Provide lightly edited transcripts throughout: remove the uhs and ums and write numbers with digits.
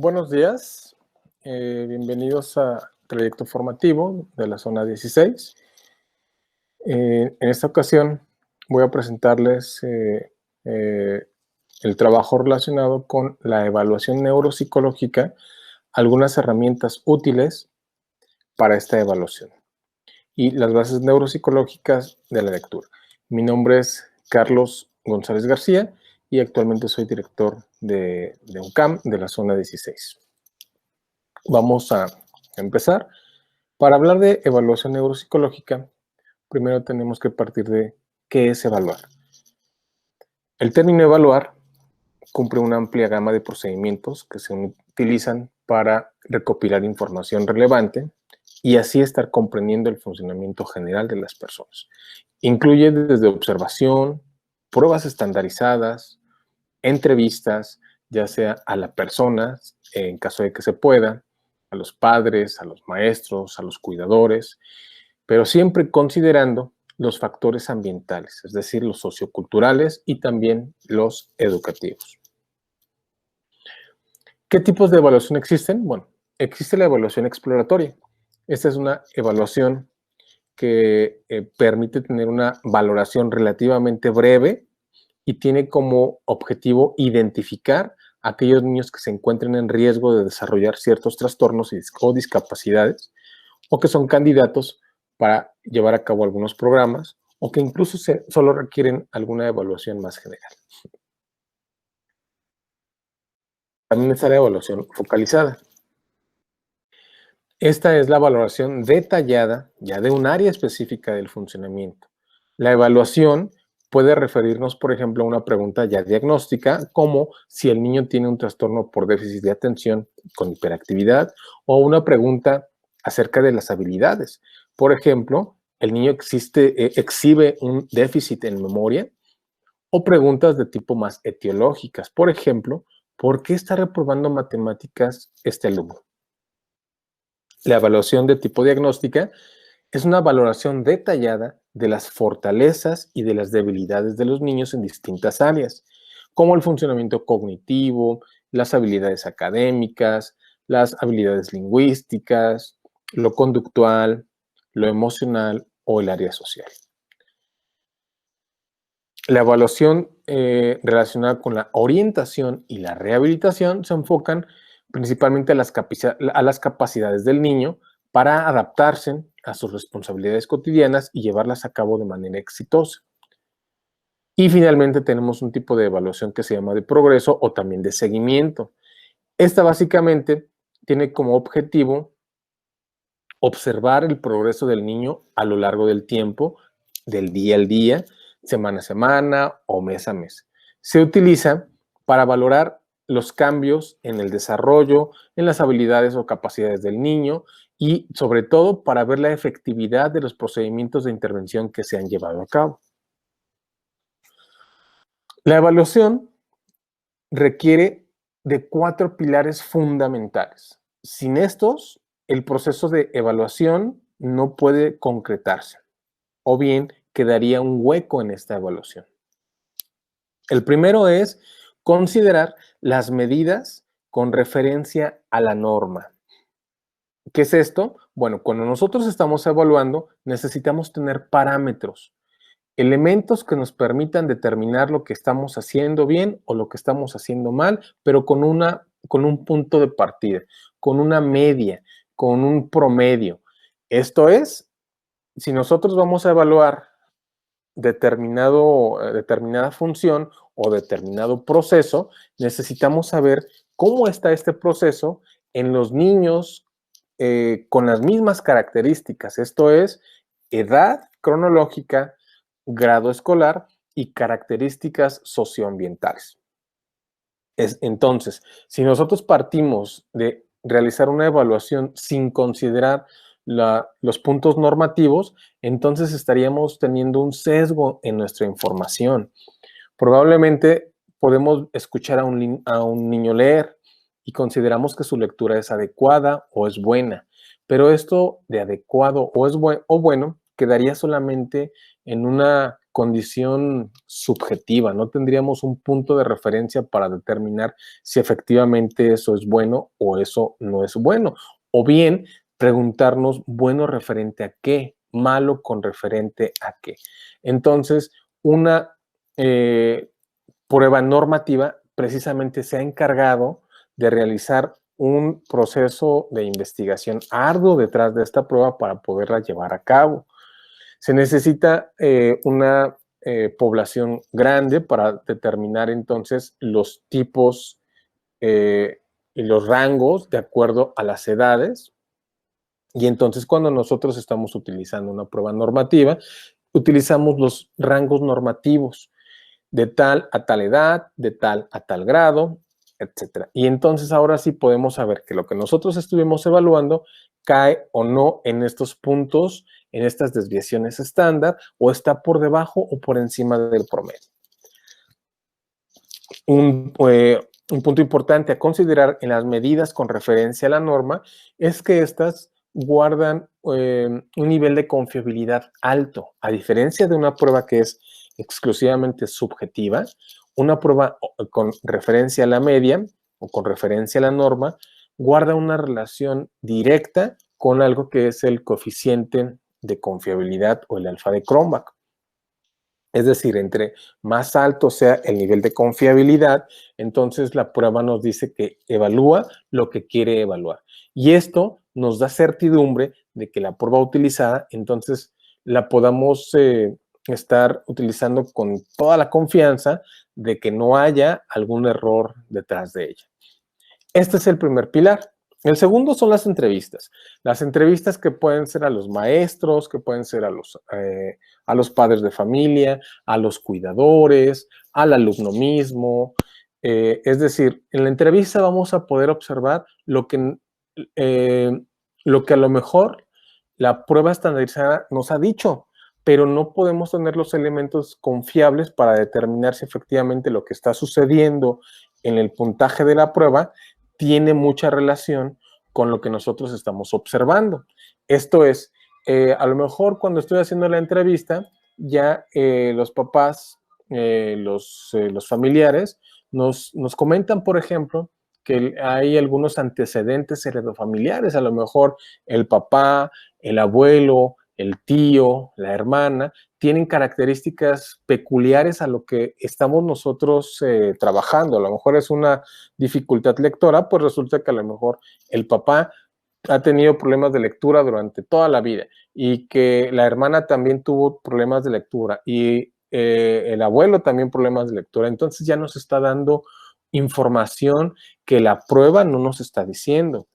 Buenos días, bienvenidos a Trayecto Formativo de la Zona 16. En esta ocasión voy a presentarles el trabajo relacionado con la evaluación neuropsicológica, algunas herramientas útiles para esta evaluación y las bases neuropsicológicas de la lectura. Mi nombre es Carlos González García y actualmente soy director de UNCAM de la Zona 16. Vamos a empezar. Para hablar de evaluación neuropsicológica, primero tenemos que partir de qué es evaluar. El término evaluar cumple una amplia gama de procedimientos que se utilizan para recopilar información relevante y así estar comprendiendo el funcionamiento general de las personas. Incluye desde observación, pruebas estandarizadas, entrevistas, ya sea a la persona, en caso de que se pueda, a los padres, a los maestros, a los cuidadores, pero siempre considerando los factores ambientales, es decir, los socioculturales y también los educativos. ¿Qué tipos de evaluación existen? Bueno, existe la evaluación exploratoria. Esta es una evaluación que permite tener una valoración relativamente breve y tiene como objetivo identificar a aquellos niños que se encuentren en riesgo de desarrollar ciertos trastornos o discapacidades o que son candidatos para llevar a cabo algunos programas o que incluso solo requieren alguna evaluación más general. También está la evaluación focalizada. Esta es la valoración detallada ya de un área específica del funcionamiento. La evaluación puede referirnos, por ejemplo, a una pregunta ya diagnóstica, como si el niño tiene un trastorno por déficit de atención con hiperactividad, o una pregunta acerca de las habilidades. Por ejemplo, el niño exhibe un déficit en memoria, o preguntas de tipo más etiológicas. Por ejemplo, ¿por qué está reprobando matemáticas este alumno? La evaluación de tipo diagnóstica es una valoración detallada de las fortalezas y de las debilidades de los niños en distintas áreas, como el funcionamiento cognitivo, las habilidades académicas, las habilidades lingüísticas, lo conductual, lo emocional o el área social. La evaluación relacionada con la orientación y la rehabilitación se enfocan principalmente a las capacidades del niño para adaptarse a sus responsabilidades cotidianas y llevarlas a cabo de manera exitosa. Y finalmente tenemos un tipo de evaluación que se llama de progreso o también de seguimiento. Esta básicamente tiene como objetivo observar el progreso del niño a lo largo del tiempo, del día al día, semana a semana o mes a mes. Se utiliza para valorar los cambios en el desarrollo, en las habilidades o capacidades del niño y sobre todo para ver la efectividad de los procedimientos de intervención que se han llevado a cabo. La evaluación requiere de 4 pilares fundamentales. Sin estos, el proceso de evaluación no puede concretarse, o bien quedaría un hueco en esta evaluación. El primero es considerar las medidas con referencia a la norma. ¿Qué es esto? Bueno, cuando nosotros estamos evaluando, necesitamos tener parámetros, elementos que nos permitan determinar lo que estamos haciendo bien o lo que estamos haciendo mal, pero con un punto de partida, con una media, con un promedio. Esto es, si nosotros vamos a evaluar determinada función o determinado proceso, necesitamos saber cómo está este proceso en los niños con las mismas características, esto es, edad cronológica, grado escolar y características socioambientales. Entonces, si nosotros partimos de realizar una evaluación sin considerar los puntos normativos, entonces estaríamos teniendo un sesgo en nuestra información. Probablemente podemos escuchar a un niño leer y consideramos que su lectura es adecuada o es buena, pero esto de adecuado o bueno quedaría solamente en una condición subjetiva, no tendríamos un punto de referencia para determinar si efectivamente eso es bueno o eso no es bueno. O bien preguntarnos, bueno referente a qué, malo con referente a qué. Entonces, una prueba normativa precisamente se ha encargado de realizar un proceso de investigación arduo detrás de esta prueba para poderla llevar a cabo. Se necesita una población grande para determinar entonces los tipos y los rangos de acuerdo a las edades. Y entonces cuando nosotros estamos utilizando una prueba normativa, utilizamos los rangos normativos de tal a tal edad, de tal a tal grado, etcétera. Y entonces ahora sí podemos saber que lo que nosotros estuvimos evaluando cae o no en estos puntos, en estas desviaciones estándar, o está por debajo o por encima del promedio. Un punto importante a considerar en las medidas con referencia a la norma es que estas guardan un nivel de confiabilidad alto, a diferencia de una prueba que es exclusivamente subjetiva. Una prueba con referencia a la media o con referencia a la norma guarda una relación directa con algo que es el coeficiente de confiabilidad o el alfa de Cronbach. Es decir, entre más alto sea el nivel de confiabilidad, entonces la prueba nos dice que evalúa lo que quiere evaluar. Y esto nos da certidumbre de que la prueba utilizada, entonces la podamos estar utilizando con toda la confianza de que no haya algún error detrás de ella. Este es el primer pilar. El segundo son las entrevistas. Las entrevistas que pueden ser a los maestros, que pueden ser a los padres de familia, a los cuidadores, al alumno mismo. Es decir, en la entrevista vamos a poder observar lo que a lo mejor la prueba estandarizada nos ha dicho, pero no podemos tener los elementos confiables para determinar si efectivamente lo que está sucediendo en el puntaje de la prueba tiene mucha relación con lo que nosotros estamos observando. Esto es, a lo mejor cuando estoy haciendo la entrevista, ya los papás, los familiares, nos comentan, por ejemplo, que hay algunos antecedentes heredofamiliares, a lo mejor el papá, el abuelo, el tío, la hermana, tienen características peculiares a lo que estamos nosotros trabajando. A lo mejor es una dificultad lectora, pues resulta que a lo mejor el papá ha tenido problemas de lectura durante toda la vida y que la hermana también tuvo problemas de lectura y el abuelo también problemas de lectura. Entonces ya nos está dando información que la prueba no nos está diciendo.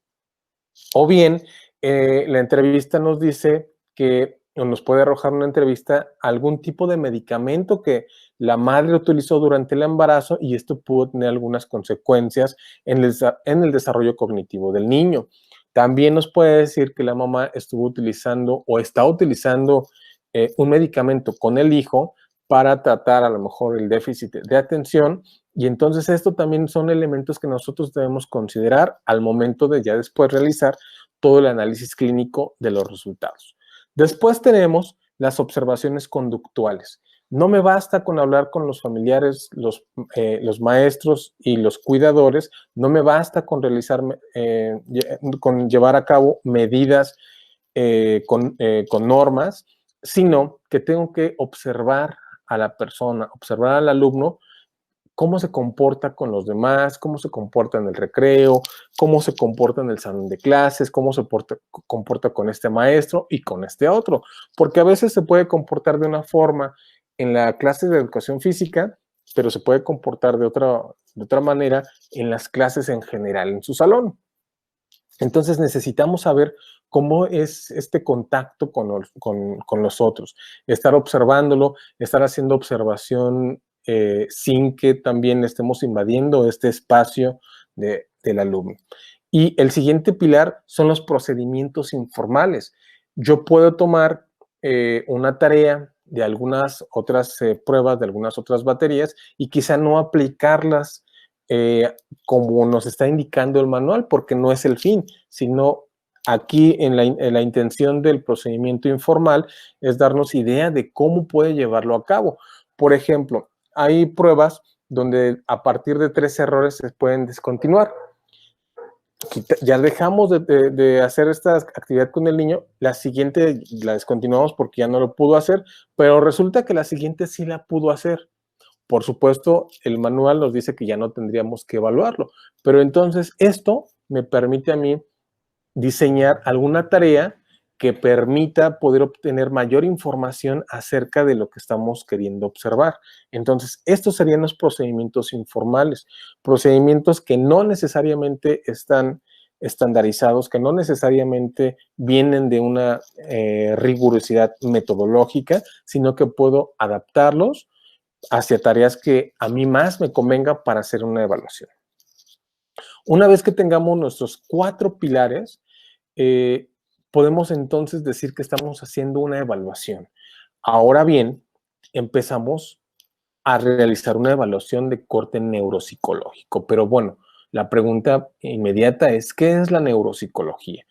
O bien, la entrevista nos dice que nos puede arrojar una entrevista algún tipo de medicamento que la madre utilizó durante el embarazo y esto pudo tener algunas consecuencias en el desarrollo cognitivo del niño. También nos puede decir que la mamá estuvo utilizando o está utilizando un medicamento con el hijo para tratar a lo mejor el déficit de atención y entonces esto también son elementos que nosotros debemos considerar al momento de ya después realizar todo el análisis clínico de los resultados. Después tenemos las observaciones conductuales. No me basta con hablar con los familiares, los maestros y los cuidadores, no me basta con con llevar a cabo medidas con normas, sino que tengo que observar a la persona, observar al alumno cómo se comporta con los demás, cómo se comporta en el recreo, cómo se comporta en el salón de clases, cómo se comporta con este maestro y con este otro. Porque a veces se puede comportar de una forma en la clase de educación física, pero se puede comportar de otra manera en las clases en general, en su salón. Entonces necesitamos saber cómo es este contacto con los otros, estar observándolo, estar haciendo observación sin que también estemos invadiendo este espacio del alumno. Y el siguiente pilar son los procedimientos informales. Yo puedo tomar una tarea de algunas otras pruebas, de algunas otras baterías y quizá no aplicarlas como nos está indicando el manual, porque no es el fin, sino Aquí en la intención del procedimiento informal es darnos idea de cómo puede llevarlo a cabo. Por ejemplo, hay pruebas donde a partir de 3 errores se pueden descontinuar. Ya dejamos de hacer esta actividad con el niño, la siguiente la descontinuamos porque ya no lo pudo hacer, pero resulta que la siguiente sí la pudo hacer. Por supuesto, el manual nos dice que ya no tendríamos que evaluarlo, pero entonces esto me permite a mí diseñar alguna tarea que permita poder obtener mayor información acerca de lo que estamos queriendo observar. Entonces, estos serían los procedimientos informales, procedimientos que no necesariamente están estandarizados, que no necesariamente vienen de una rigurosidad metodológica, sino que puedo adaptarlos hacia tareas que a mí más me convenga para hacer una evaluación. Una vez que tengamos nuestros 4 pilares, podemos entonces decir que estamos haciendo una evaluación. Ahora bien, empezamos a realizar una evaluación de corte neuropsicológico. Pero bueno, la pregunta inmediata es, ¿qué es la neuropsicología?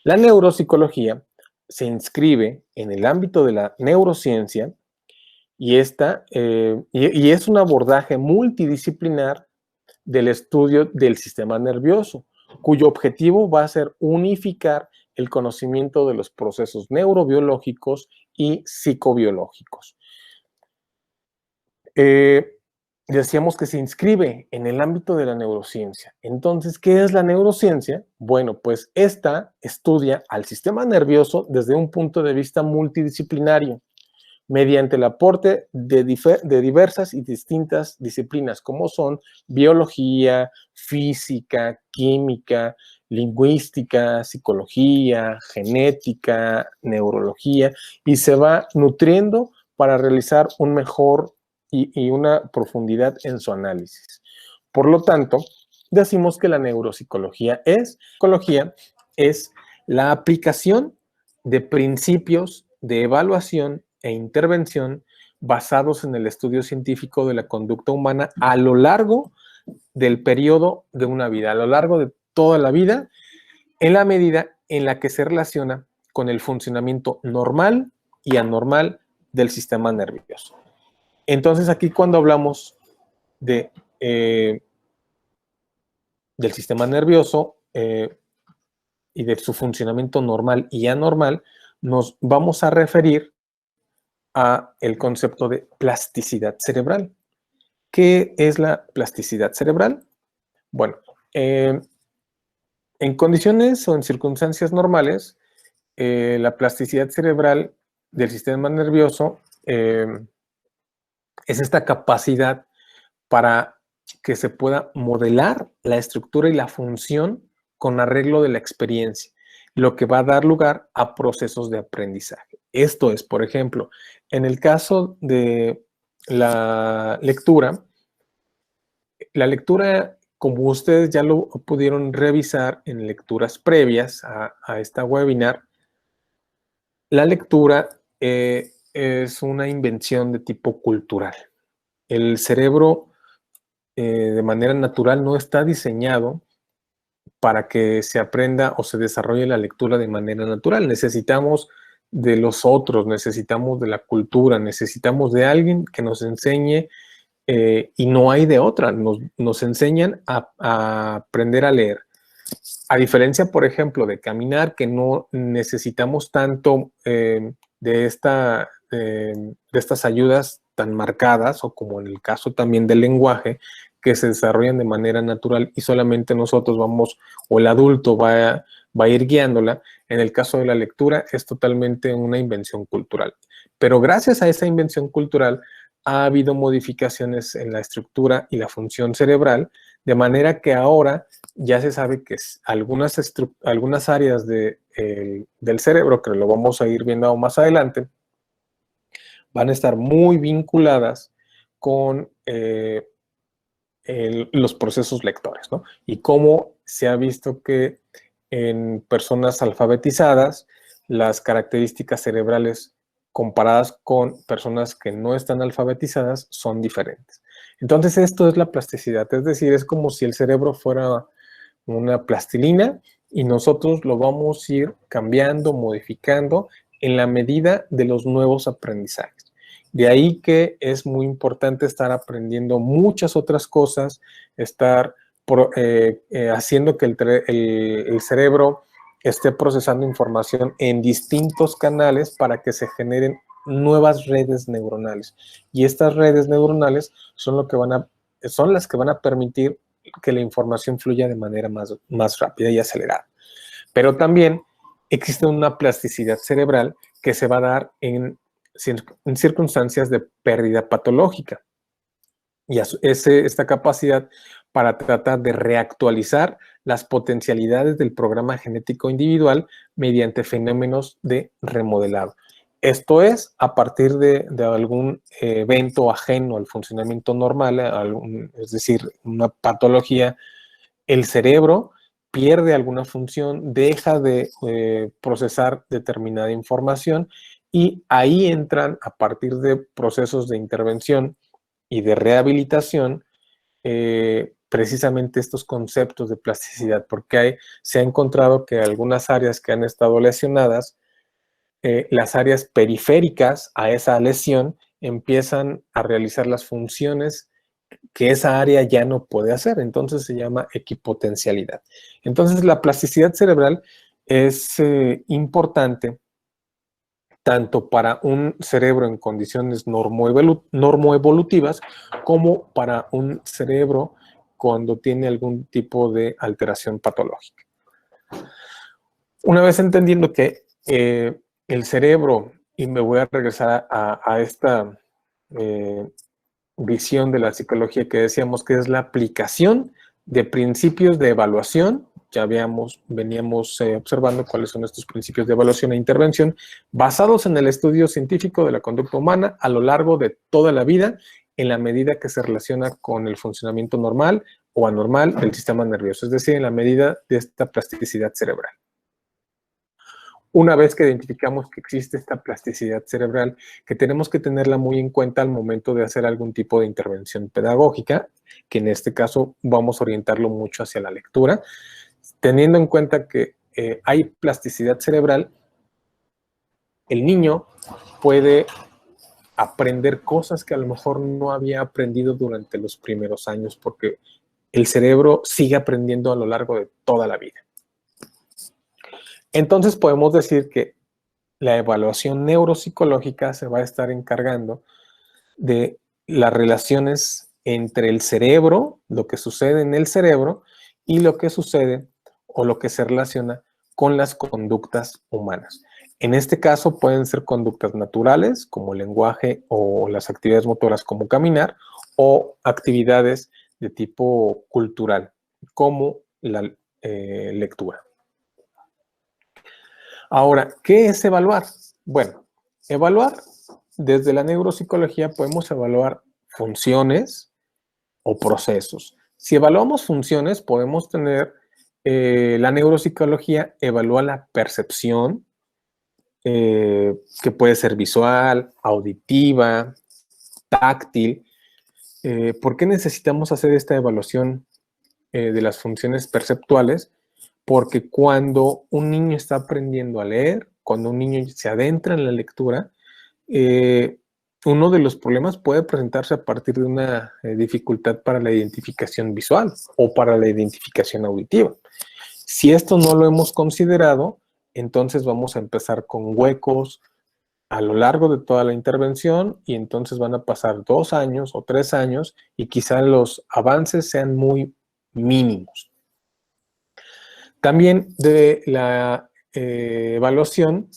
La neuropsicología se inscribe en el ámbito de la neurociencia y es un abordaje multidisciplinar del estudio del sistema nervioso, cuyo objetivo va a ser unificar el conocimiento de los procesos neurobiológicos y psicobiológicos. Decíamos que se inscribe en el ámbito de la neurociencia. Entonces, ¿qué es la neurociencia? Bueno, pues esta estudia al sistema nervioso desde un punto de vista multidisciplinario, mediante el aporte de diversas y distintas disciplinas, como son biología, física, química, lingüística, psicología, genética, neurología, y se va nutriendo para realizar un mejor y una profundidad en su análisis. Por lo tanto, decimos que la neuropsicología es la aplicación de principios de evaluación e intervención basados en el estudio científico de la conducta humana a lo largo del periodo de una vida, a lo largo de toda la vida, en la medida en la que se relaciona con el funcionamiento normal y anormal del sistema nervioso. Entonces, aquí cuando hablamos de, del sistema nervioso y de su funcionamiento normal y anormal, nos vamos a referir a el concepto de plasticidad cerebral. ¿Qué es la plasticidad cerebral? Bueno, en condiciones o en circunstancias normales, la plasticidad cerebral del sistema nervioso es esta capacidad para que se pueda modelar la estructura y la función con arreglo de la experiencia, lo que va a dar lugar a procesos de aprendizaje. Esto es, por ejemplo, en el caso de la lectura, como ustedes ya lo pudieron revisar en lecturas previas a esta webinar, la lectura es una invención de tipo cultural. El cerebro de manera natural no está diseñado para que se aprenda o se desarrolle la lectura de manera natural. Necesitamos de los otros, necesitamos de la cultura, necesitamos de alguien que nos enseñe y no hay de otra. Nos enseñan a aprender a leer. A diferencia, por ejemplo, de caminar, que no necesitamos tanto de estas ayudas tan marcadas, o como en el caso también del lenguaje, que se desarrollan de manera natural y solamente nosotros vamos, o el adulto va a ir guiándola. En el caso de la lectura es totalmente una invención cultural. Pero gracias a esa invención cultural ha habido modificaciones en la estructura y la función cerebral, de manera que ahora ya se sabe que algunas áreas del cerebro, que lo vamos a ir viendo más adelante, van a estar muy vinculadas con los procesos lectores, ¿no? Y cómo se ha visto que en personas alfabetizadas, las características cerebrales comparadas con personas que no están alfabetizadas son diferentes. Entonces, esto es la plasticidad, es decir, es como si el cerebro fuera una plastilina y nosotros lo vamos a ir cambiando, modificando en la medida de los nuevos aprendizajes. De ahí que es muy importante estar aprendiendo muchas otras cosas, estar haciendo que el cerebro esté procesando información en distintos canales para que se generen nuevas redes neuronales. Y estas redes neuronales son las que van a permitir que la información fluya de manera más rápida y acelerada. Pero también existe una plasticidad cerebral que se va a dar en circunstancias de pérdida patológica. Y esta capacidad para tratar de reactualizar las potencialidades del programa genético individual mediante fenómenos de remodelado. Esto es a partir de algún evento ajeno al funcionamiento normal, es decir, una patología, el cerebro pierde alguna función, deja de procesar determinada información y ahí entran, a partir de procesos de intervención y de rehabilitación, precisamente estos conceptos de plasticidad, porque se ha encontrado que algunas áreas que han estado lesionadas, las áreas periféricas a esa lesión empiezan a realizar las funciones que esa área ya no puede hacer. Entonces se llama equipotencialidad. Entonces la plasticidad cerebral es importante tanto para un cerebro en condiciones normoevolutivas como para un cerebro cuando tiene algún tipo de alteración patológica. Una vez entendiendo que el cerebro, y me voy a regresar a esta visión de la psicología que decíamos que es la aplicación de principios de evaluación, ya veníamos observando cuáles son estos principios de evaluación e intervención, basados en el estudio científico de la conducta humana a lo largo de toda la vida, en la medida que se relaciona con el funcionamiento normal o anormal del sistema nervioso, es decir, en la medida de esta plasticidad cerebral. Una vez que identificamos que existe esta plasticidad cerebral, que tenemos que tenerla muy en cuenta al momento de hacer algún tipo de intervención pedagógica, que en este caso vamos a orientarlo mucho hacia la lectura, teniendo en cuenta que hay plasticidad cerebral, el niño puede aprender cosas que a lo mejor no había aprendido durante los primeros años, porque el cerebro sigue aprendiendo a lo largo de toda la vida. Entonces podemos decir que la evaluación neuropsicológica se va a estar encargando de las relaciones entre el cerebro, lo que sucede en el cerebro, y lo que sucede o lo que se relaciona con las conductas humanas. En este caso pueden ser conductas naturales, como el lenguaje o las actividades motoras como caminar, o actividades de tipo cultural, como la lectura. Ahora, ¿qué es evaluar? Bueno, evaluar, desde la neuropsicología podemos evaluar funciones o procesos. Si evaluamos funciones, podemos tener, la neuropsicología evalúa la percepción, que puede ser visual, auditiva, táctil. ¿Por qué necesitamos hacer esta evaluación de las funciones perceptuales? Porque cuando un niño está aprendiendo a leer, cuando un niño se adentra en la lectura, uno de los problemas puede presentarse a partir de una dificultad para la identificación visual o para la identificación auditiva. Si esto no lo hemos considerado, entonces vamos a empezar con huecos a lo largo de toda la intervención y entonces van a pasar 2 años o 3 años y quizá los avances sean muy mínimos. También de la evaluación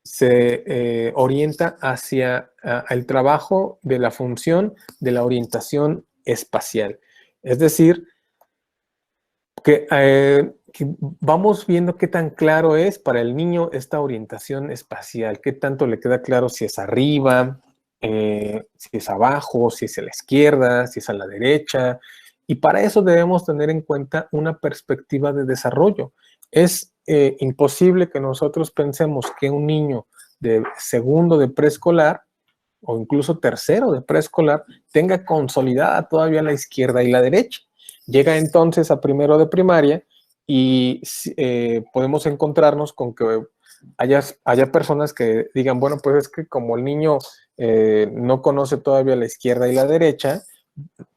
se orienta hacia el trabajo de la función de la orientación espacial. Es decir, que vamos viendo qué tan claro es para el niño esta orientación espacial, qué tanto le queda claro si es arriba, si es abajo, si es a la izquierda, si es a la derecha. Y para eso debemos tener en cuenta una perspectiva de desarrollo. Es imposible que nosotros pensemos que un niño de segundo de preescolar o incluso tercero de preescolar tenga consolidada todavía la izquierda y la derecha. Llega entonces a primero de primaria y podemos encontrarnos con que haya personas que digan, bueno, pues es que como el niño no conoce todavía la izquierda y la derecha,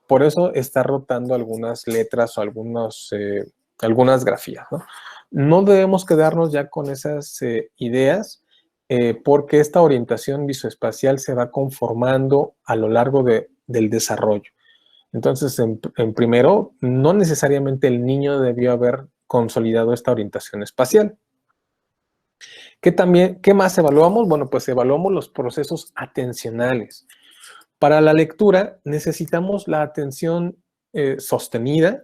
por eso está rotando algunas letras o algunas grafías, ¿no? No debemos quedarnos ya con esas ideas porque esta orientación visoespacial se va conformando a lo largo del desarrollo. Entonces, en primero, no necesariamente el niño debió haber consolidado esta orientación espacial. ¿Qué más evaluamos? Bueno, pues evaluamos los procesos atencionales. Para la lectura necesitamos la atención sostenida,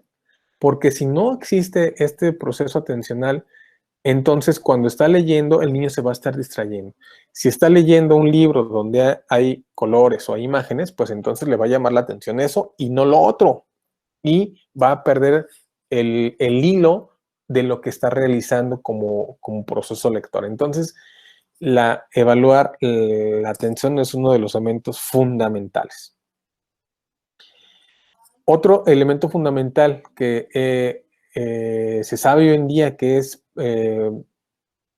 porque si no existe este proceso atencional, entonces cuando está leyendo, el niño se va a estar distrayendo. Si está leyendo un libro donde hay colores o hay imágenes, pues entonces le va a llamar la atención eso y no lo otro. Y va a perder el hilo de lo que está realizando como proceso lector. Entonces, evaluar la atención es uno de los elementos fundamentales. Otro elemento fundamental que se sabe hoy en día que es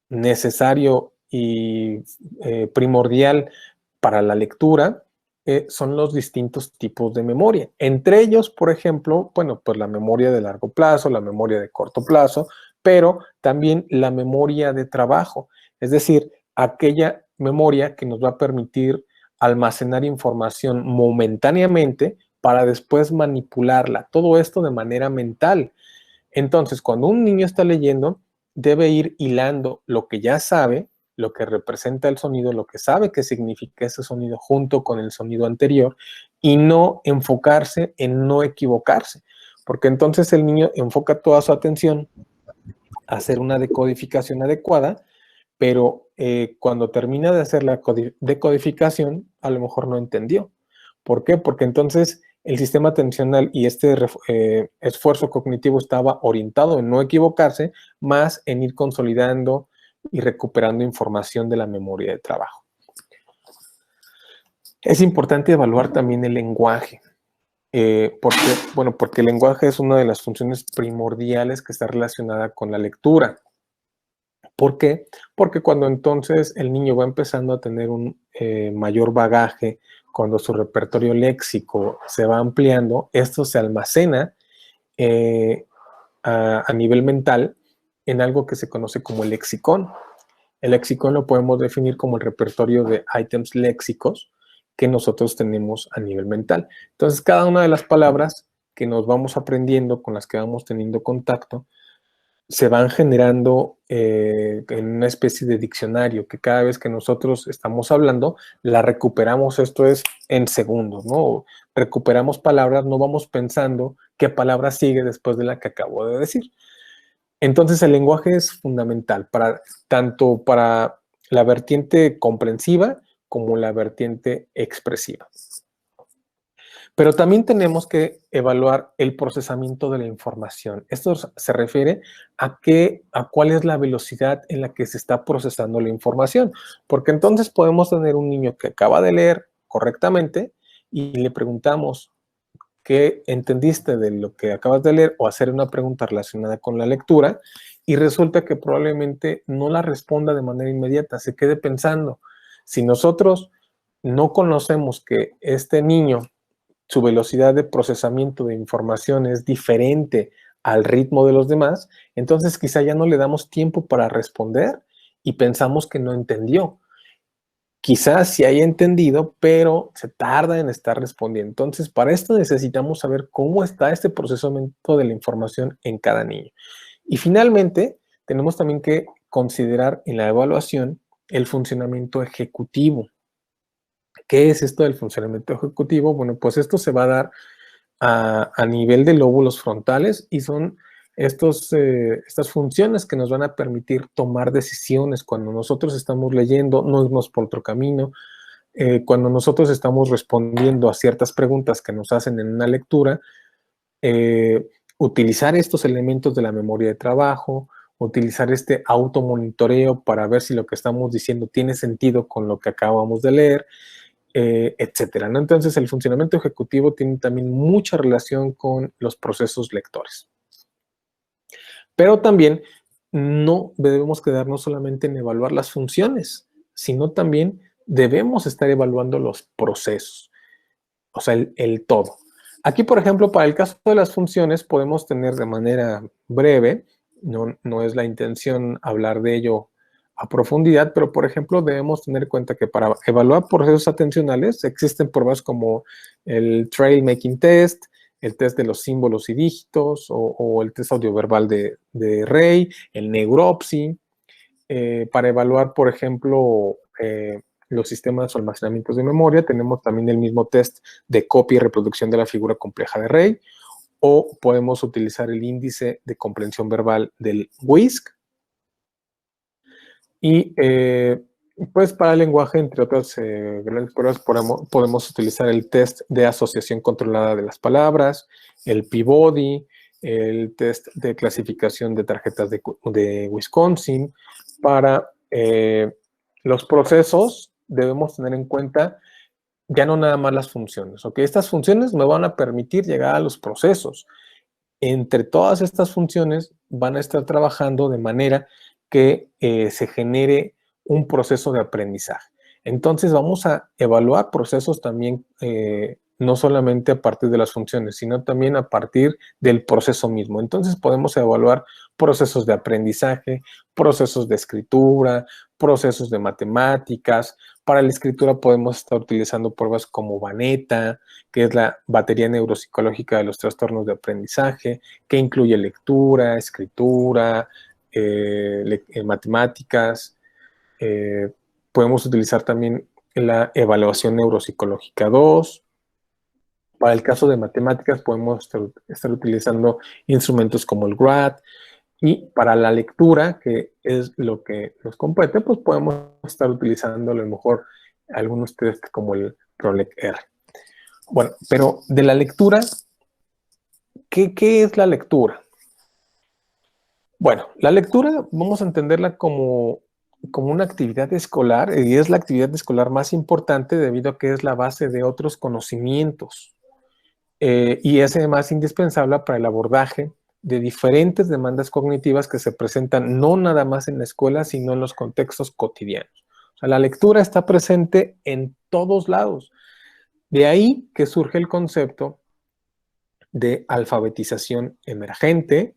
necesario y primordial para la lectura son los distintos tipos de memoria. Entre ellos, por ejemplo, bueno, pues la memoria de largo plazo, la memoria de corto plazo, pero también la memoria de trabajo, es decir, aquella memoria que nos va a permitir almacenar información momentáneamente para después manipularla. Todo esto de manera mental. Entonces, cuando un niño está leyendo, debe ir hilando lo que ya sabe, lo que representa el sonido, lo que sabe que significa ese sonido junto con el sonido anterior y no enfocarse en no equivocarse, porque entonces el niño enfoca toda su atención a hacer una decodificación adecuada, pero cuando termina de hacer la decodificación, a lo mejor no entendió. ¿Por qué? Porque entonces el sistema atencional y este esfuerzo cognitivo estaba orientado en no equivocarse, más en ir consolidando y recuperando información de la memoria de trabajo. Es importante evaluar también el lenguaje, porque el lenguaje es una de las funciones primordiales que está relacionada con la lectura. ¿Por qué? Porque cuando entonces el niño va empezando a tener un mayor bagaje, cuando su repertorio léxico se va ampliando, esto se almacena a nivel mental en algo que se conoce como el lexicón. El lexicón lo podemos definir como el repertorio de ítems léxicos que nosotros tenemos a nivel mental. Entonces, cada una de las palabras que nos vamos aprendiendo, con las que vamos teniendo contacto, se van generando en una especie de diccionario que cada vez que nosotros estamos hablando, la recuperamos, esto es en segundos, ¿no? Recuperamos palabras, no vamos pensando qué palabra sigue después de la que acabo de decir. Entonces el lenguaje es fundamental tanto para la vertiente comprensiva como la vertiente expresiva. Pero también tenemos que evaluar el procesamiento de la información. Esto se refiere a cuál es la velocidad en la que se está procesando la información, porque entonces podemos tener un niño que acaba de leer correctamente y le preguntamos, ¿qué entendiste de lo que acabas de leer? O hacer una pregunta relacionada con la lectura y resulta que probablemente no la responda de manera inmediata, se quede pensando. Si nosotros no conocemos que este niño, su velocidad de procesamiento de información es diferente al ritmo de los demás, entonces quizá ya no le damos tiempo para responder y pensamos que no entendió. Quizás sí haya entendido, pero se tarda en estar respondiendo. Entonces, para esto necesitamos saber cómo está este procesamiento de la información en cada niño. Y finalmente, tenemos también que considerar en la evaluación el funcionamiento ejecutivo. ¿Qué es esto del funcionamiento ejecutivo? Bueno, pues esto se va a dar a nivel de lóbulos frontales y son estas funciones que nos van a permitir tomar decisiones cuando nosotros estamos leyendo, no irnos por otro camino, cuando nosotros estamos respondiendo a ciertas preguntas que nos hacen en una lectura, utilizar estos elementos de la memoria de trabajo, utilizar este automonitoreo para ver si lo que estamos diciendo tiene sentido con lo que acabamos de leer, etcétera, ¿no? Entonces, el funcionamiento ejecutivo tiene también mucha relación con los procesos lectores. Pero también no debemos quedarnos solamente en evaluar las funciones, sino también debemos estar evaluando los procesos, o sea, el todo. Aquí, por ejemplo, para el caso de las funciones, podemos tener de manera breve, no es la intención hablar de ello a profundidad, pero por ejemplo, debemos tener en cuenta que para evaluar procesos atencionales existen pruebas como el Trail Making Test, el test de los símbolos y dígitos, o el test audioverbal de Rey, el Neuropsy, para evaluar, por ejemplo, los sistemas o almacenamientos de memoria, tenemos también el mismo test de copia y reproducción de la figura compleja de Rey, o podemos utilizar el índice de comprensión verbal del WISC. Y pues para el lenguaje, entre otras grandes pruebas, podemos utilizar el test de asociación controlada de las palabras, el Peabody, el test de clasificación de tarjetas de Wisconsin. Para los procesos debemos tener en cuenta ya no nada más las funciones, ¿ok? Estas funciones me van a permitir llegar a los procesos. Entre todas estas funciones van a estar trabajando de manera que se genere un proceso de aprendizaje. Entonces vamos a evaluar procesos también, no solamente a partir de las funciones, sino también a partir del proceso mismo. Entonces podemos evaluar procesos de aprendizaje, procesos de escritura, procesos de matemáticas. Para la escritura podemos estar utilizando pruebas como Banetta, que es la batería neuropsicológica de los trastornos de aprendizaje, que incluye lectura, escritura, matemáticas. Podemos utilizar también la evaluación neuropsicológica 2. Para el caso de matemáticas podemos estar utilizando instrumentos como el GRAD. Y para la lectura, que es lo que nos compete, pues podemos estar utilizando a lo mejor algunos test como el ROLEC-R. Bueno, pero de la lectura, ¿qué es la lectura? Bueno, la lectura vamos a entenderla como una actividad escolar, y es la actividad escolar más importante debido a que es la base de otros conocimientos, y es además indispensable para el abordaje de diferentes demandas cognitivas que se presentan no nada más en la escuela, sino en los contextos cotidianos. O sea, la lectura está presente en todos lados. De ahí que surge el concepto de alfabetización emergente,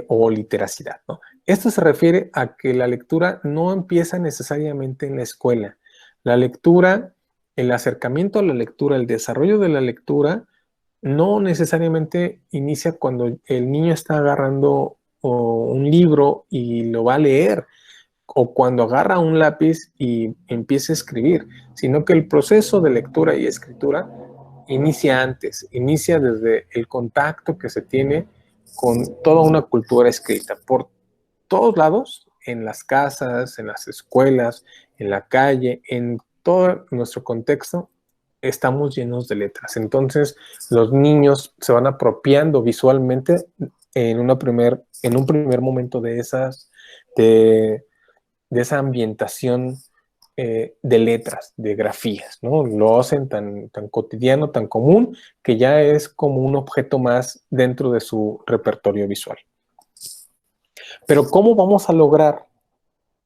o literacidad, ¿no? Esto se refiere a que la lectura no empieza necesariamente en la escuela. La lectura, el acercamiento a la lectura, el desarrollo de la lectura, no necesariamente inicia cuando el niño está agarrando un libro y lo va a leer, o cuando agarra un lápiz y empieza a escribir, sino que el proceso de lectura y escritura inicia antes, inicia desde el contacto que se tiene con toda una cultura escrita por todos lados, en las casas, en las escuelas, en la calle, en todo nuestro contexto, estamos llenos de letras. Entonces, los niños se van apropiando visualmente en un primer momento de esa ambientación de letras, de grafías, ¿no? Lo hacen tan cotidiano, tan común, que ya es como un objeto más dentro de su repertorio visual. Pero ¿cómo vamos a lograr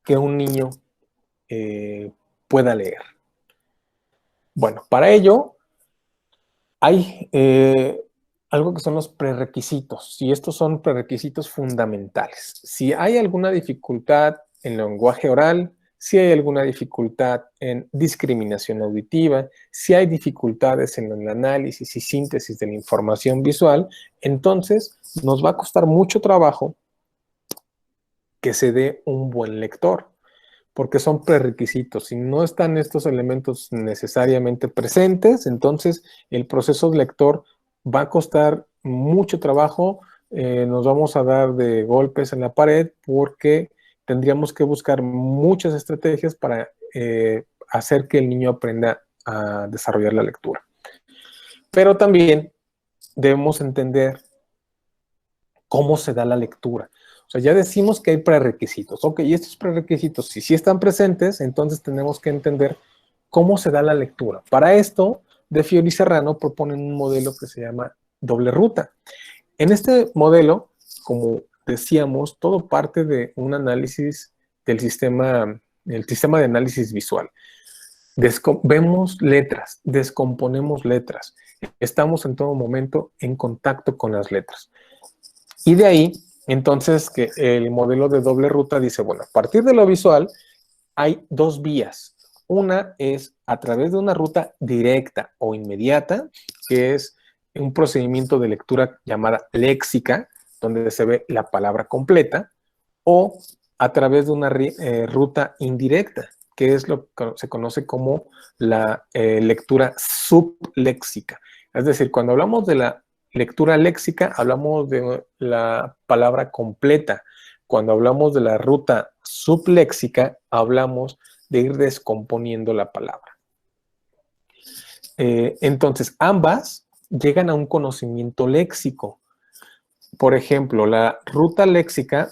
que un niño pueda leer? Bueno, para ello hay algo que son los prerequisitos, y estos son prerequisitos fundamentales. Si hay alguna dificultad en lenguaje oral, si hay alguna dificultad en discriminación auditiva, si hay dificultades en el análisis y síntesis de la información visual, entonces nos va a costar mucho trabajo que se dé un buen lector, porque son prerequisitos. Si no están estos elementos necesariamente presentes, entonces el proceso de lector va a costar mucho trabajo, nos vamos a dar de golpes en la pared porque tendríamos que buscar muchas estrategias para hacer que el niño aprenda a desarrollar la lectura. Pero también debemos entender cómo se da la lectura. O sea, ya decimos que hay prerequisitos. Ok, y estos prerequisitos, si sí están presentes, entonces tenemos que entender cómo se da la lectura. Para esto, De Fiori y Serrano proponen un modelo que se llama doble ruta. En este modelo, como decíamos, todo parte de un análisis del sistema, el sistema de análisis visual. Vemos letras, descomponemos letras. Estamos en todo momento en contacto con las letras. Y de ahí, entonces, que el modelo de doble ruta dice, bueno, a partir de lo visual hay dos vías. Una es a través de una ruta directa o inmediata, que es un procedimiento de lectura llamada léxica, donde se ve la palabra completa, o a través de una ruta indirecta, que es lo que se conoce como la lectura subléxica. Es decir, cuando hablamos de la lectura léxica, hablamos de la palabra completa. Cuando hablamos de la ruta subléxica, hablamos de ir descomponiendo la palabra. Entonces, ambas llegan a un conocimiento léxico. Por ejemplo, la ruta léxica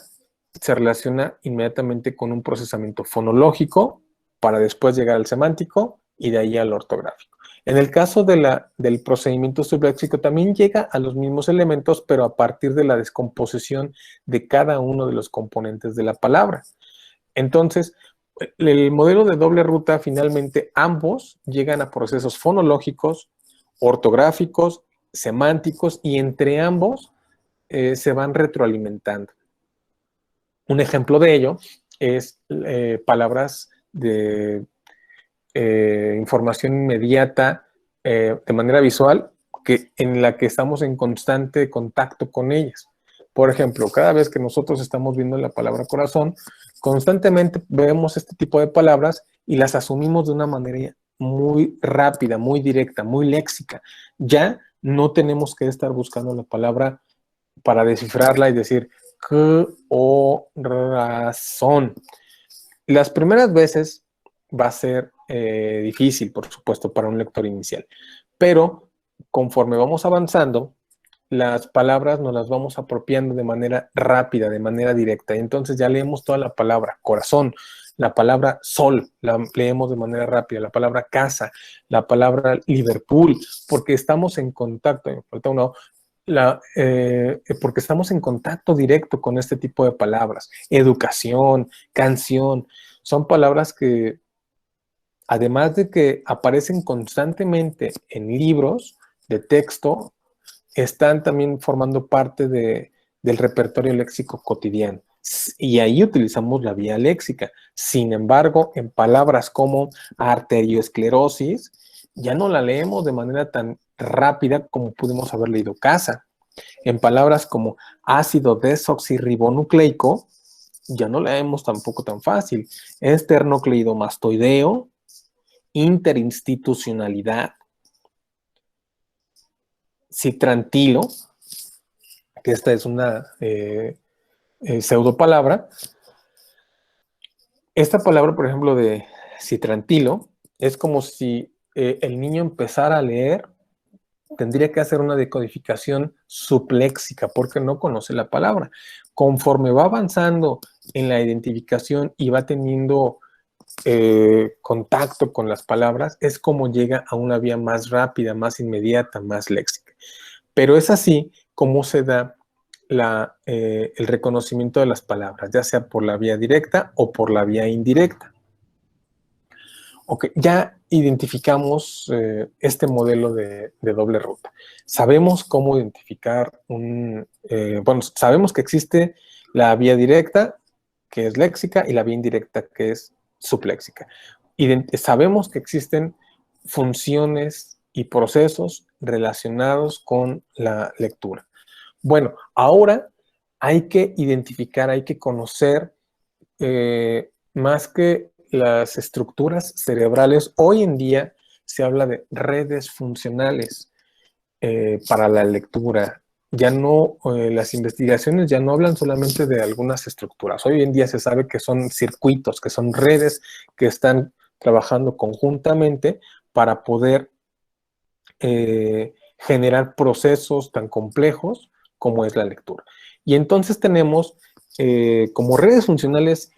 se relaciona inmediatamente con un procesamiento fonológico para después llegar al semántico y de ahí al ortográfico. En el caso del procedimiento subléxico también llega a los mismos elementos, pero a partir de la descomposición de cada uno de los componentes de la palabra. Entonces, el modelo de doble ruta, finalmente, ambos llegan a procesos fonológicos, ortográficos, semánticos, y entre ambos se van retroalimentando. Un ejemplo de ello es palabras de información inmediata de manera visual, en la que estamos en constante contacto con ellas. Por ejemplo, cada vez que nosotros estamos viendo la palabra corazón, constantemente vemos este tipo de palabras y las asumimos de una manera muy rápida, muy directa, muy léxica. Ya no tenemos que estar buscando la palabra para descifrarla y decir corazón. Las primeras veces va a ser difícil, por supuesto, para un lector inicial, pero conforme vamos avanzando, las palabras nos las vamos apropiando de manera rápida, de manera directa. Y entonces ya leemos toda la palabra corazón, la palabra sol, la leemos de manera rápida, la palabra casa, la palabra Liverpool, porque estamos en contacto, me falta uno, porque estamos en contacto directo con este tipo de palabras. Educación, canción, son palabras que, además de que aparecen constantemente en libros de texto, están también formando parte del repertorio léxico cotidiano. Y ahí utilizamos la vía léxica. Sin embargo, en palabras como arteriosclerosis, ya no la leemos de manera tan rápida como pudimos haber leído casa. En palabras como ácido desoxirribonucleico, ya no la leemos tampoco tan fácil. Esternocleidomastoideo, interinstitucionalidad, citrantilo, que esta es una pseudopalabra. Esta palabra, por ejemplo, de citrantilo, es como si el niño empezara a leer, tendría que hacer una decodificación subléxica porque no conoce la palabra. Conforme va avanzando en la identificación y va teniendo contacto con las palabras, es como llega a una vía más rápida, más inmediata, más léxica. Pero es así como se da el reconocimiento de las palabras, ya sea por la vía directa o por la vía indirecta. Ok, ya identificamos este modelo de doble ruta. Sabemos cómo identificar bueno, sabemos que existe la vía directa, que es léxica, y la vía indirecta, que es subléxica. Sabemos que existen funciones y procesos relacionados con la lectura. Bueno, ahora hay que identificar, hay que conocer más que las estructuras cerebrales. Hoy en día se habla de redes funcionales para la lectura. Ya no, las investigaciones ya no hablan solamente de algunas estructuras. Hoy en día se sabe que son circuitos, que son redes que están trabajando conjuntamente para poder generar procesos tan complejos como es la lectura. Y entonces tenemos como redes funcionales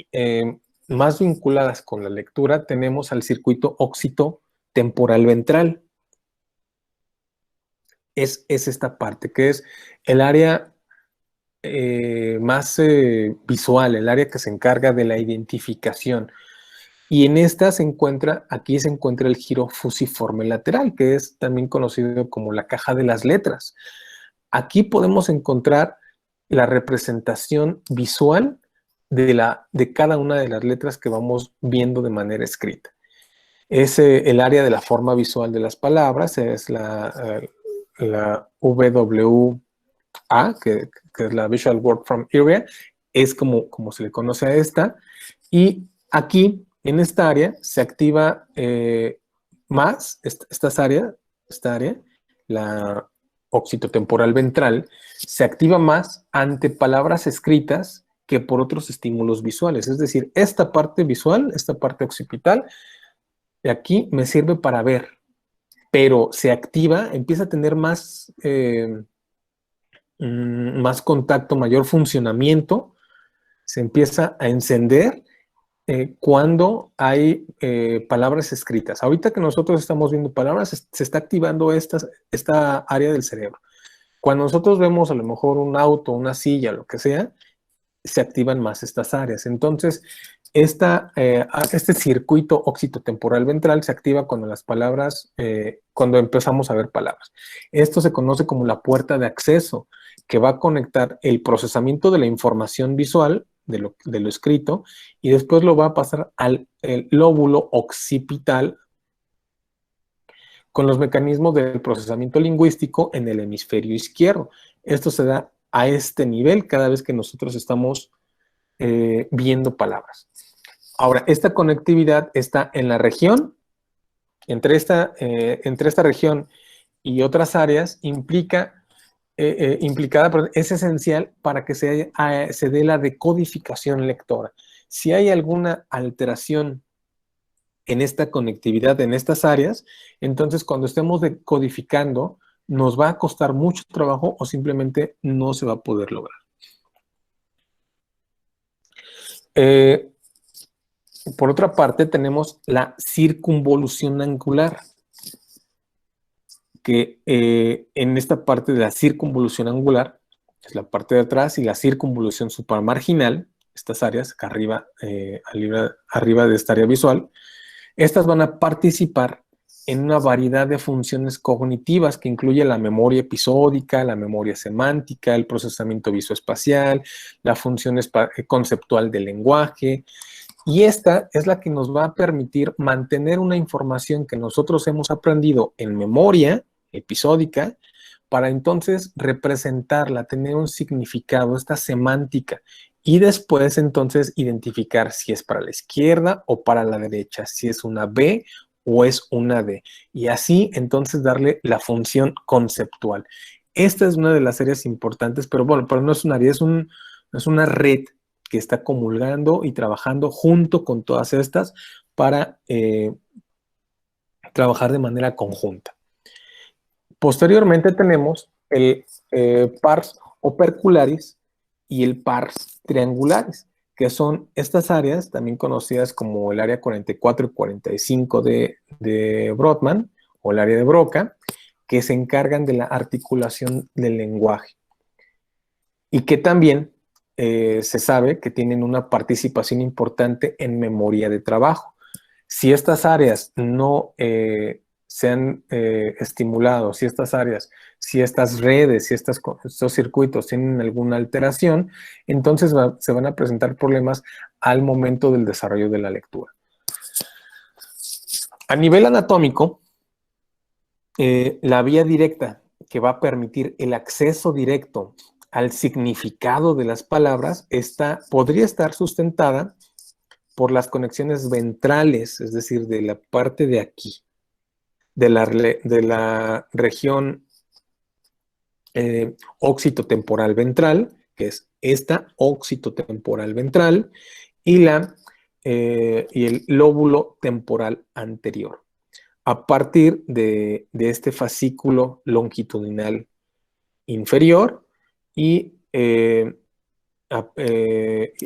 más vinculadas con la lectura, tenemos al circuito ósito temporal ventral. Es esta parte, que es el área más visual, el área que se encarga de la identificación. Y en esta aquí se encuentra el giro fusiforme lateral, que es también conocido como la caja de las letras. Aquí podemos encontrar la representación visual de cada una de las letras que vamos viendo de manera escrita. Es el área de la forma visual de las palabras, es la WA, que es la Visual Word From Area, es como se le conoce a esta. Y aquí, en esta área, se activa más esta área, la occipitotemporal ventral, se activa más ante palabras escritas que por otros estímulos visuales. Es decir, esta parte visual, esta parte occipital, de aquí me sirve para ver, pero se activa, empieza a tener más contacto, mayor funcionamiento, se empieza a encender cuando hay palabras escritas. Ahorita que nosotros estamos viendo palabras, se está activando esta área del cerebro. Cuando nosotros vemos a lo mejor un auto, una silla, lo que sea, se activan más estas áreas. Entonces, este circuito occipitotemporal ventral se activa cuando las palabras, cuando empezamos a ver palabras. Esto se conoce como la puerta de acceso, que va a conectar el procesamiento de la información visual de lo escrito y después lo va a pasar al lóbulo occipital con los mecanismos del procesamiento lingüístico en el hemisferio izquierdo. Esto se da a este nivel cada vez que nosotros estamos viendo palabras. Ahora, esta conectividad está en la región, entre esta región y otras áreas, es esencial para que se dé la decodificación lectora. Si hay alguna alteración en esta conectividad, en estas áreas, entonces cuando estemos decodificando, nos va a costar mucho trabajo o simplemente no se va a poder lograr. Por otra parte, tenemos la circunvolución angular, que en esta parte de la circunvolución angular, es la parte de atrás, y la circunvolución supramarginal, estas áreas acá arriba, arriba de esta área visual, estas van a participar en una variedad de funciones cognitivas que incluye la memoria episódica, la memoria semántica, el procesamiento visoespacial, la función conceptual del lenguaje. Y esta es la que nos va a permitir mantener una información que nosotros hemos aprendido en memoria episódica para entonces representarla, tener un significado, esta semántica. Y después entonces identificar si es para la izquierda o para la derecha, si es una B o es una D. Y así entonces darle la función conceptual. Esta es una de las áreas importantes, pero bueno, pero no es una área, es una red que está comulgando y trabajando junto con todas estas para trabajar de manera conjunta. Posteriormente tenemos el pars opercularis y el pars triangularis, que son estas áreas, también conocidas como el área 44 y 45 de Brodmann, o el área de Broca, que se encargan de la articulación del lenguaje. Y que también se sabe que tienen una participación importante en memoria de trabajo. Si estas áreas no se han estimulado, si estas redes, si estos circuitos tienen alguna alteración, entonces se van a presentar problemas al momento del desarrollo de la lectura. A nivel anatómico, la vía directa que va a permitir el acceso directo al significado de las palabras podría estar sustentada por las conexiones ventrales, es decir, de la parte de aquí, de la región occipitotemporal ventral, que es esta occipitotemporal ventral, y el lóbulo temporal anterior, a partir de este fascículo longitudinal inferior y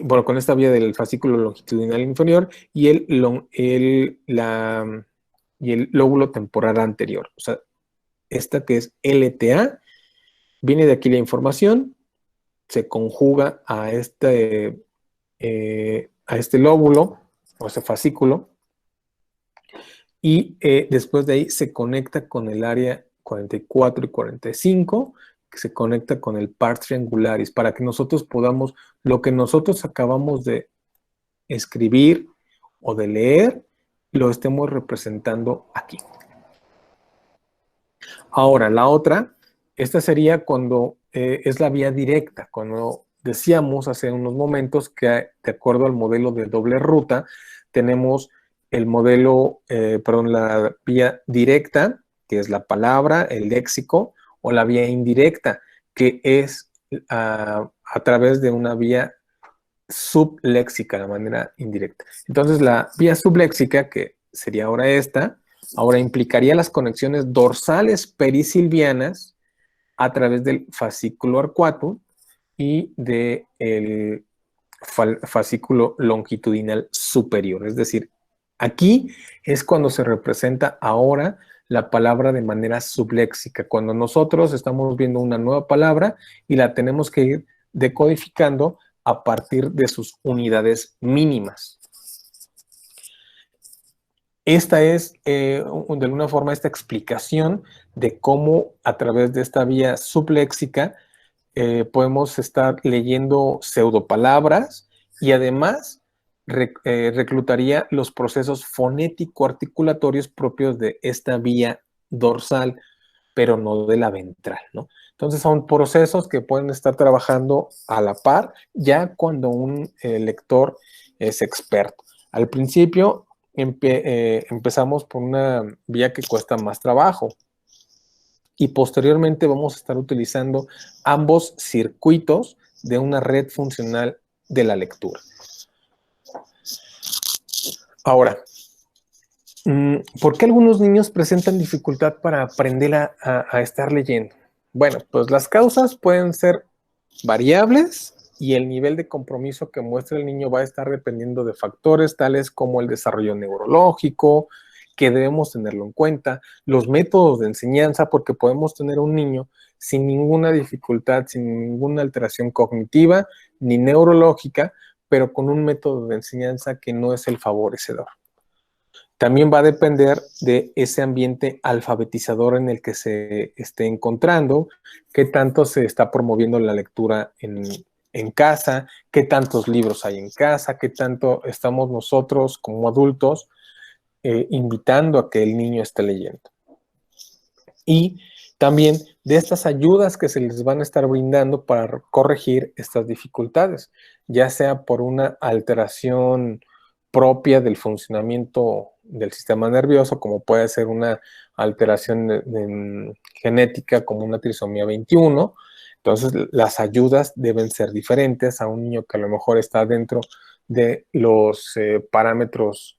bueno, con esta vía del fascículo longitudinal inferior y el lóbulo temporal anterior. O sea, esta que es LTA, viene de aquí la información, se conjuga a este lóbulo, o ese fascículo, y después de ahí se conecta con el área 44 y 45, que se conecta con el pars triangularis, para que nosotros podamos, lo que nosotros acabamos de escribir o de leer, lo estemos representando aquí. Ahora, la otra, esta sería cuando es la vía directa, cuando decíamos hace unos momentos que de acuerdo al modelo de doble ruta, tenemos el modelo, la vía directa, que es la palabra, el léxico, o la vía indirecta, que es a través de una vía subléxica, de manera indirecta. Entonces, la vía subléxica, que sería ahora esta, ahora implicaría las conexiones dorsales perisilvianas a través del fascículo arcuato y del fascículo longitudinal superior. Es decir, aquí es cuando se representa ahora la palabra de manera subléxica, cuando nosotros estamos viendo una nueva palabra y la tenemos que ir decodificando a partir de sus unidades mínimas. Esta es, de alguna forma, esta explicación de cómo a través de esta vía subléxica podemos estar leyendo pseudopalabras y además reclutaría los procesos fonético-articulatorios propios de esta vía dorsal, pero no de la ventral, ¿no? Entonces son procesos que pueden estar trabajando a la par ya cuando un lector es experto. Al principio empezamos por una vía que cuesta más trabajo y posteriormente vamos a estar utilizando ambos circuitos de una red funcional de la lectura. Ahora, ¿por qué algunos niños presentan dificultad para aprender a estar leyendo? Bueno, pues las causas pueden ser variables y el nivel de compromiso que muestra el niño va a estar dependiendo de factores tales como el desarrollo neurológico, que debemos tenerlo en cuenta, los métodos de enseñanza, porque podemos tener un niño sin ninguna dificultad, sin ninguna alteración cognitiva ni neurológica, pero con un método de enseñanza que no es el favorecedor. También va a depender de ese ambiente alfabetizador en el que se esté encontrando, qué tanto se está promoviendo la lectura en casa, qué tantos libros hay en casa, qué tanto estamos nosotros como adultos invitando a que el niño esté leyendo. Y también de estas ayudas que se les van a estar brindando para corregir estas dificultades, ya sea por una alteración propia del funcionamiento del sistema nervioso, como puede ser una alteración genética como una trisomía 21. Entonces, las ayudas deben ser diferentes a un niño que a lo mejor está dentro de los parámetros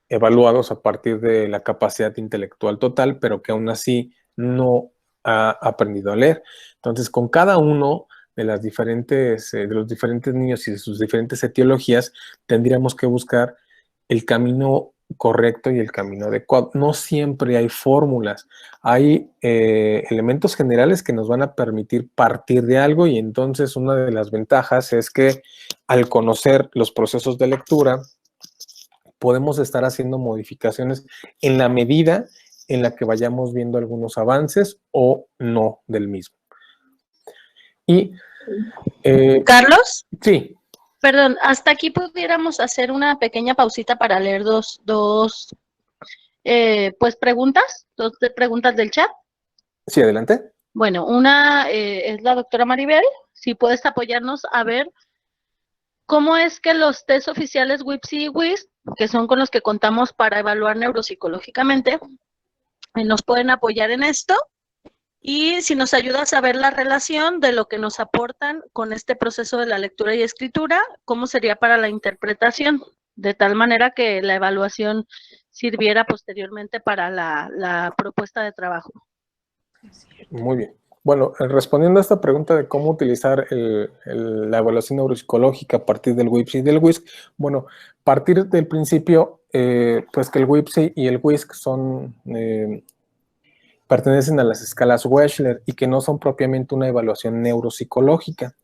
evaluados a partir de la capacidad intelectual total, pero que aún así no ha aprendido a leer. Entonces, con cada uno de los diferentes niños y de sus diferentes etiologías, tendríamos que buscar el camino correcto y el camino adecuado. No siempre hay fórmulas, hay elementos generales que nos van a permitir partir de algo y entonces una de las ventajas es que al conocer los procesos de lectura, podemos estar haciendo modificaciones en la medida en la que vayamos viendo algunos avances o no del mismo. Y Carlos, sí. Perdón, hasta aquí pudiéramos hacer una pequeña pausita para leer dos preguntas del chat. Sí, adelante. Bueno, una es la doctora Maribel, si puedes apoyarnos a ver cómo es que los test oficiales WIPSI y WIS, que son con los que contamos para evaluar neuropsicológicamente, nos pueden apoyar en esto. Y si nos ayudas a ver la relación de lo que nos aportan con este proceso de la lectura y escritura, ¿cómo sería para la interpretación? De tal manera que la evaluación sirviera posteriormente para la propuesta de trabajo. Muy bien. Bueno, respondiendo a esta pregunta de cómo utilizar la evaluación neuropsicológica a partir del WIPSI y del WISC, bueno, partir del principio, pues que el WIPSI y el WISC pertenecen a las escalas Wechsler y que no son propiamente una evaluación neuropsicológica.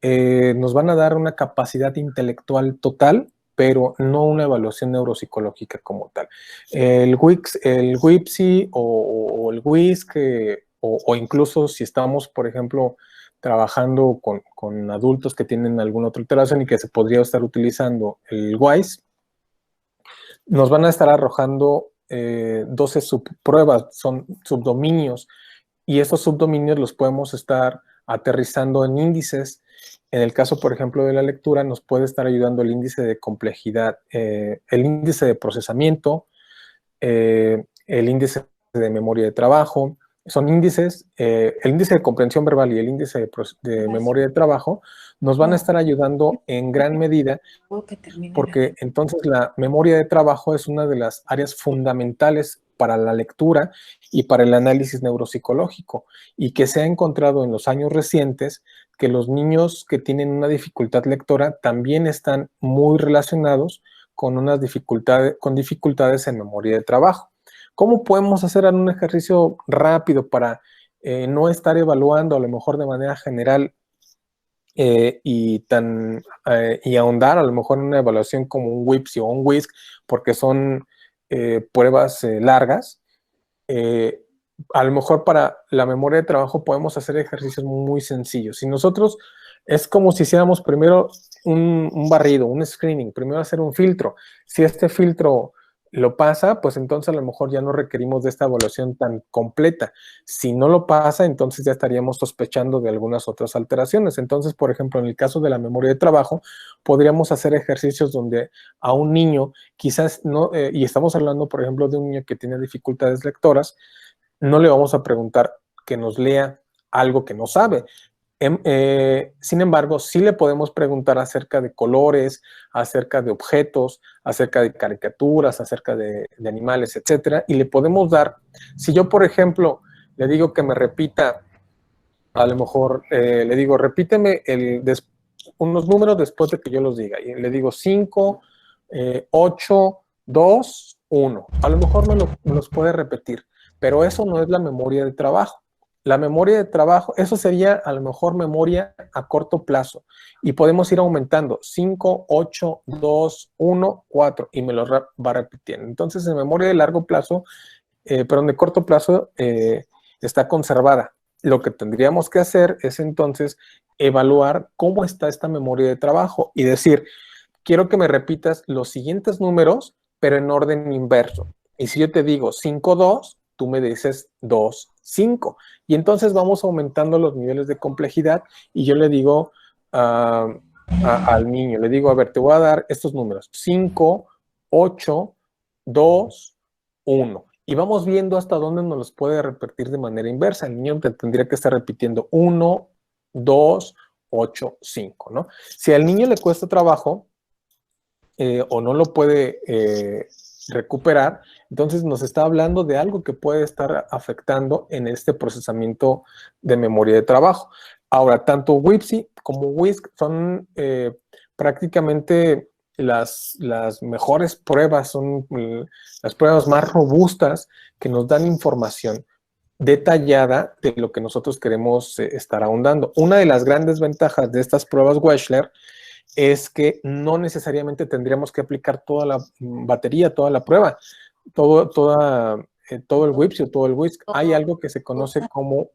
nos van a dar una capacidad intelectual total, pero no una evaluación neuropsicológica como tal. El WIPSI o el WISC, o incluso si estamos, por ejemplo, trabajando con adultos que tienen alguna otra alteración y que se podría estar utilizando el WISE, nos van a estar arrojando 12 subpruebas, son subdominios, y esos subdominios los podemos estar aterrizando en índices. En el caso, por ejemplo, de la lectura, nos puede estar ayudando el índice de complejidad, el índice de procesamiento, el índice de memoria de trabajo. Son índices, el índice de comprensión verbal y el índice de memoria de trabajo nos van a estar ayudando en gran medida, porque entonces la memoria de trabajo es una de las áreas fundamentales para la lectura y para el análisis neuropsicológico, y que se ha encontrado en los años recientes que los niños que tienen una dificultad lectora también están muy relacionados con dificultades en memoria de trabajo. ¿Cómo podemos hacer un ejercicio rápido para no estar evaluando a lo mejor de manera general y ahondar a lo mejor en una evaluación como un WIPSI o un WISC, porque son pruebas largas? A lo mejor para la memoria de trabajo podemos hacer ejercicios muy sencillos. Si nosotros, es como si hiciéramos primero un barrido, un screening, primero hacer un filtro. Si este filtro lo pasa, pues entonces a lo mejor ya no requerimos de esta evaluación tan completa. Si no lo pasa, entonces ya estaríamos sospechando de algunas otras alteraciones. Entonces, por ejemplo, en el caso de la memoria de trabajo, podríamos hacer ejercicios donde a un niño, quizás no, y estamos hablando, por ejemplo, de un niño que tiene dificultades lectoras, no le vamos a preguntar que nos lea algo que no sabe. Sin embargo, sí le podemos preguntar acerca de colores, acerca de objetos, acerca de caricaturas, acerca de animales, etcétera, y le podemos dar, si yo, por ejemplo, le digo que me repita, a lo mejor le digo, repíteme unos números después de que yo los diga, y le digo 5, 8, 2, 1. A lo mejor me los puede repetir, pero eso no es la memoria de trabajo. La memoria de trabajo, eso sería a lo mejor memoria a corto plazo, y podemos ir aumentando 5, 8, 2, 1, 4, y me lo va repitiendo. Entonces, en memoria de largo plazo, perdón, de corto plazo, está conservada. Lo que tendríamos que hacer es entonces evaluar cómo está esta memoria de trabajo y decir, quiero que me repitas los siguientes números, pero en orden inverso. Y si yo te digo 5, 2, tú me dices 2, 5. Y entonces vamos aumentando los niveles de complejidad, y yo le digo al niño, le digo, a ver, te voy a dar estos números, 5, 8, 2, 1. Y vamos viendo hasta dónde nos los puede repetir de manera inversa. El niño tendría que estar repitiendo 1, 2, 8, 5, ¿no? Si al niño le cuesta trabajo o no lo puede recuperar, entonces nos está hablando de algo que puede estar afectando en este procesamiento de memoria de trabajo. Ahora, tanto WIPSI como WISC son prácticamente las mejores pruebas, son las pruebas más robustas que nos dan información detallada de lo que nosotros queremos estar ahondando. Una de las grandes ventajas de estas pruebas Wechsler es que no necesariamente tendríamos que aplicar toda la batería, toda la prueba, todo el WIPSI o todo el WISC. Hay algo que se conoce como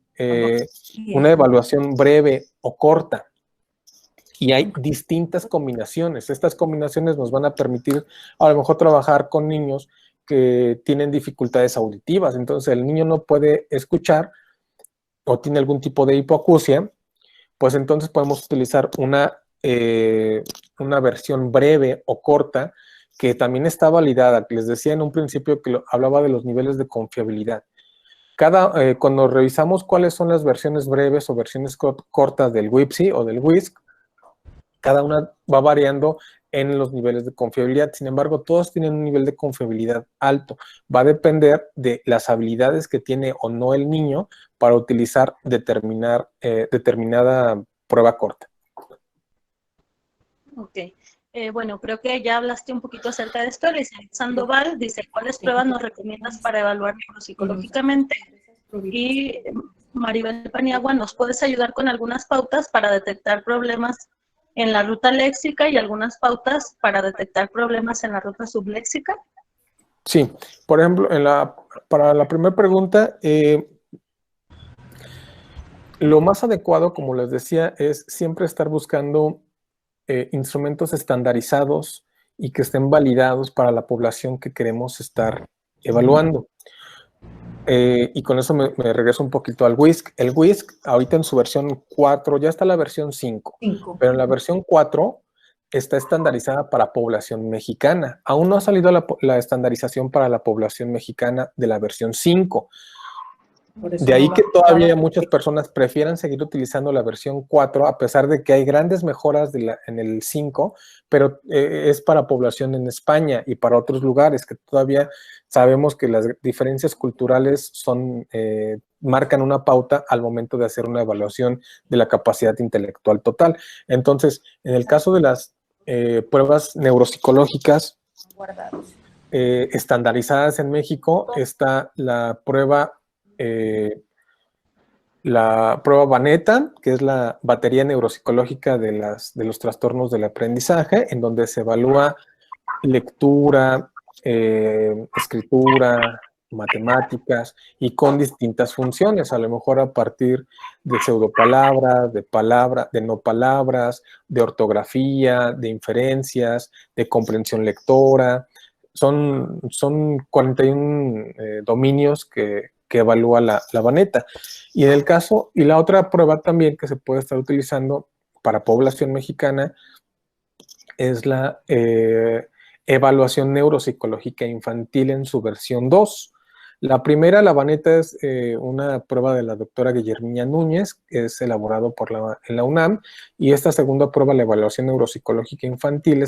una evaluación breve o corta, y hay distintas combinaciones. Estas combinaciones nos van a permitir a lo mejor trabajar con niños que tienen dificultades auditivas. Entonces el niño no puede escuchar o tiene algún tipo de hipoacusia, pues entonces podemos utilizar una versión breve o corta que también está validada. Les decía en un principio que hablaba de los niveles de confiabilidad. Cuando revisamos cuáles son las versiones breves o versiones cortas del WIPSI o del WISC, cada una va variando en los niveles de confiabilidad. Sin embargo, todos tienen un nivel de confiabilidad alto. Va a depender de las habilidades que tiene o no el niño para utilizar determinada prueba corta. Ok. Bueno, creo que ya hablaste un poquito acerca de esto. Elizabeth Sandoval dice, ¿cuáles pruebas nos recomiendas para evaluar neuropsicológicamente? Y Maribel Paniagua, ¿nos puedes ayudar con algunas pautas para detectar problemas en la ruta léxica y algunas pautas para detectar problemas en la ruta subléxica? Sí, por ejemplo, para la primera pregunta, lo más adecuado, como les decía, es siempre estar buscando instrumentos estandarizados y que estén validados para la población que queremos estar evaluando. Y con eso me regreso un poquito al WISC. El WISC, ahorita en su versión 4, ya está la versión 5, pero en la versión 4 está estandarizada para población mexicana. Aún no ha salido la estandarización para la población mexicana de la versión 5. De ahí que todavía muchas personas prefieran seguir utilizando la versión 4, a pesar de que hay grandes mejoras en el 5, pero es para población en España y para otros lugares, que todavía sabemos que las diferencias culturales marcan una pauta al momento de hacer una evaluación de la capacidad intelectual total. Entonces, en el caso de las pruebas neuropsicológicas estandarizadas en México, está la prueba Banetta, que es la batería neuropsicológica de los trastornos del aprendizaje, en donde se evalúa lectura, escritura, matemáticas y con distintas funciones, a lo mejor a partir de pseudopalabras, de no palabras, de ortografía, de inferencias, de comprensión lectora. Son 41 dominios que evalúa la Banetta. Y en el caso, y la otra prueba también que se puede estar utilizando para población mexicana es la evaluación neuropsicológica infantil en su versión 2. La primera, la Banetta, es una prueba de la doctora Guillermina Núñez, que es elaborado en la UNAM, y esta segunda prueba, la evaluación neuropsicológica infantil,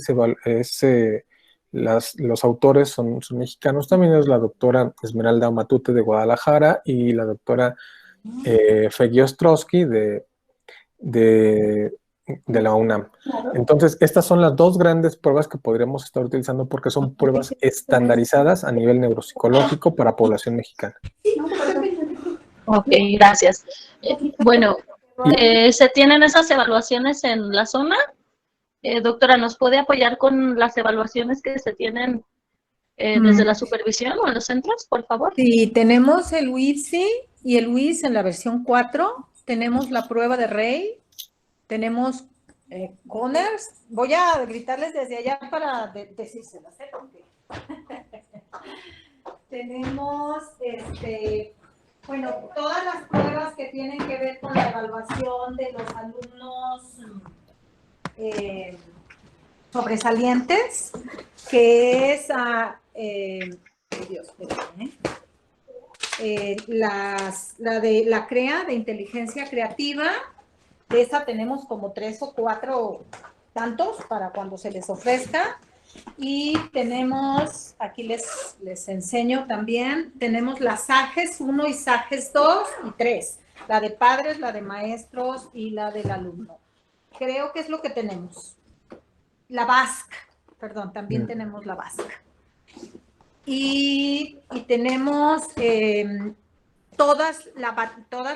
los autores son mexicanos también, es la doctora Esmeralda Matute de Guadalajara y la doctora Feggy Ostrowski de la UNAM. Entonces, estas son las dos grandes pruebas que podríamos estar utilizando porque son pruebas estandarizadas a nivel neuropsicológico para población mexicana. Ok, gracias. Bueno, ¿se tienen esas evaluaciones en la zona? Doctora, ¿nos puede apoyar con las evaluaciones que se tienen desde la supervisión o en los centros, por favor? Sí, tenemos el WISI y el WIS en la versión 4. Tenemos la prueba de Rey. Tenemos Conners. Voy a gritarles desde allá para decírselas, porque tenemos, bueno, todas las pruebas que tienen que ver con la evaluación de los alumnos sobresalientes, que es la CREA, de inteligencia creativa. De esa tenemos como 3 o 4 tantos para cuando se les ofrezca. Y tenemos, aquí les enseño también, tenemos las SAGES 1 y SAGES 2 y 3. La de padres, la de maestros y la del alumno. Creo que es lo que tenemos. La BASC, perdón, también tenemos la BASC. Y tenemos todas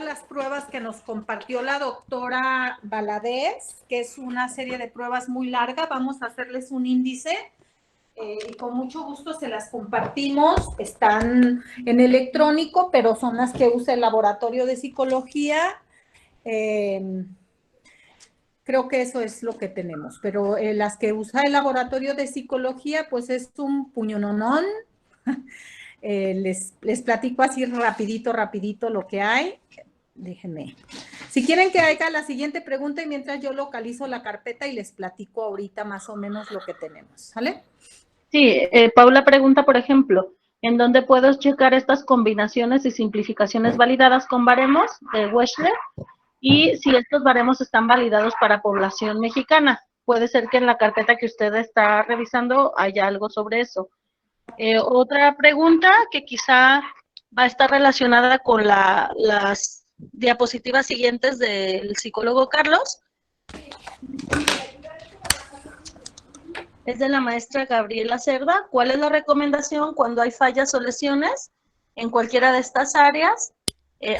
las pruebas que nos compartió la doctora Valadez, que es una serie de pruebas muy larga. Vamos a hacerles un índice y con mucho gusto se las compartimos. Están en electrónico, pero son las que usa el laboratorio de psicología. Creo que eso es lo que tenemos, pero las que usa el laboratorio de psicología, pues es un puñononón. Les platico así rapidito lo que hay. Déjenme. Si quieren que haga la siguiente pregunta y mientras yo localizo la carpeta y les platico ahorita más o menos lo que tenemos, ¿sale? Sí, Paula pregunta, por ejemplo, ¿en dónde puedo checar estas combinaciones y simplificaciones validadas con baremos de Wechsler? Y si estos baremos están validados para población mexicana. Puede ser que en la carpeta que usted está revisando haya algo sobre eso. Otra pregunta que quizá va a estar relacionada con las diapositivas siguientes del psicólogo Carlos. Es de la maestra Gabriela Cerda. ¿Cuál es la recomendación cuando hay fallas o lesiones en cualquiera de estas áreas?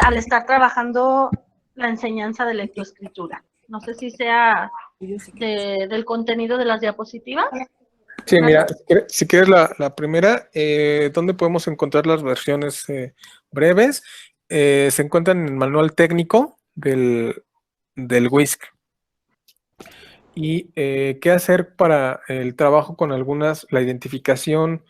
al estar trabajando la enseñanza de lectoescritura. No sé si sea del contenido de las diapositivas. Sí, mira, si quieres la primera, ¿dónde podemos encontrar las versiones breves? Se encuentran en el manual técnico del WISC. Y qué hacer para el trabajo con la identificación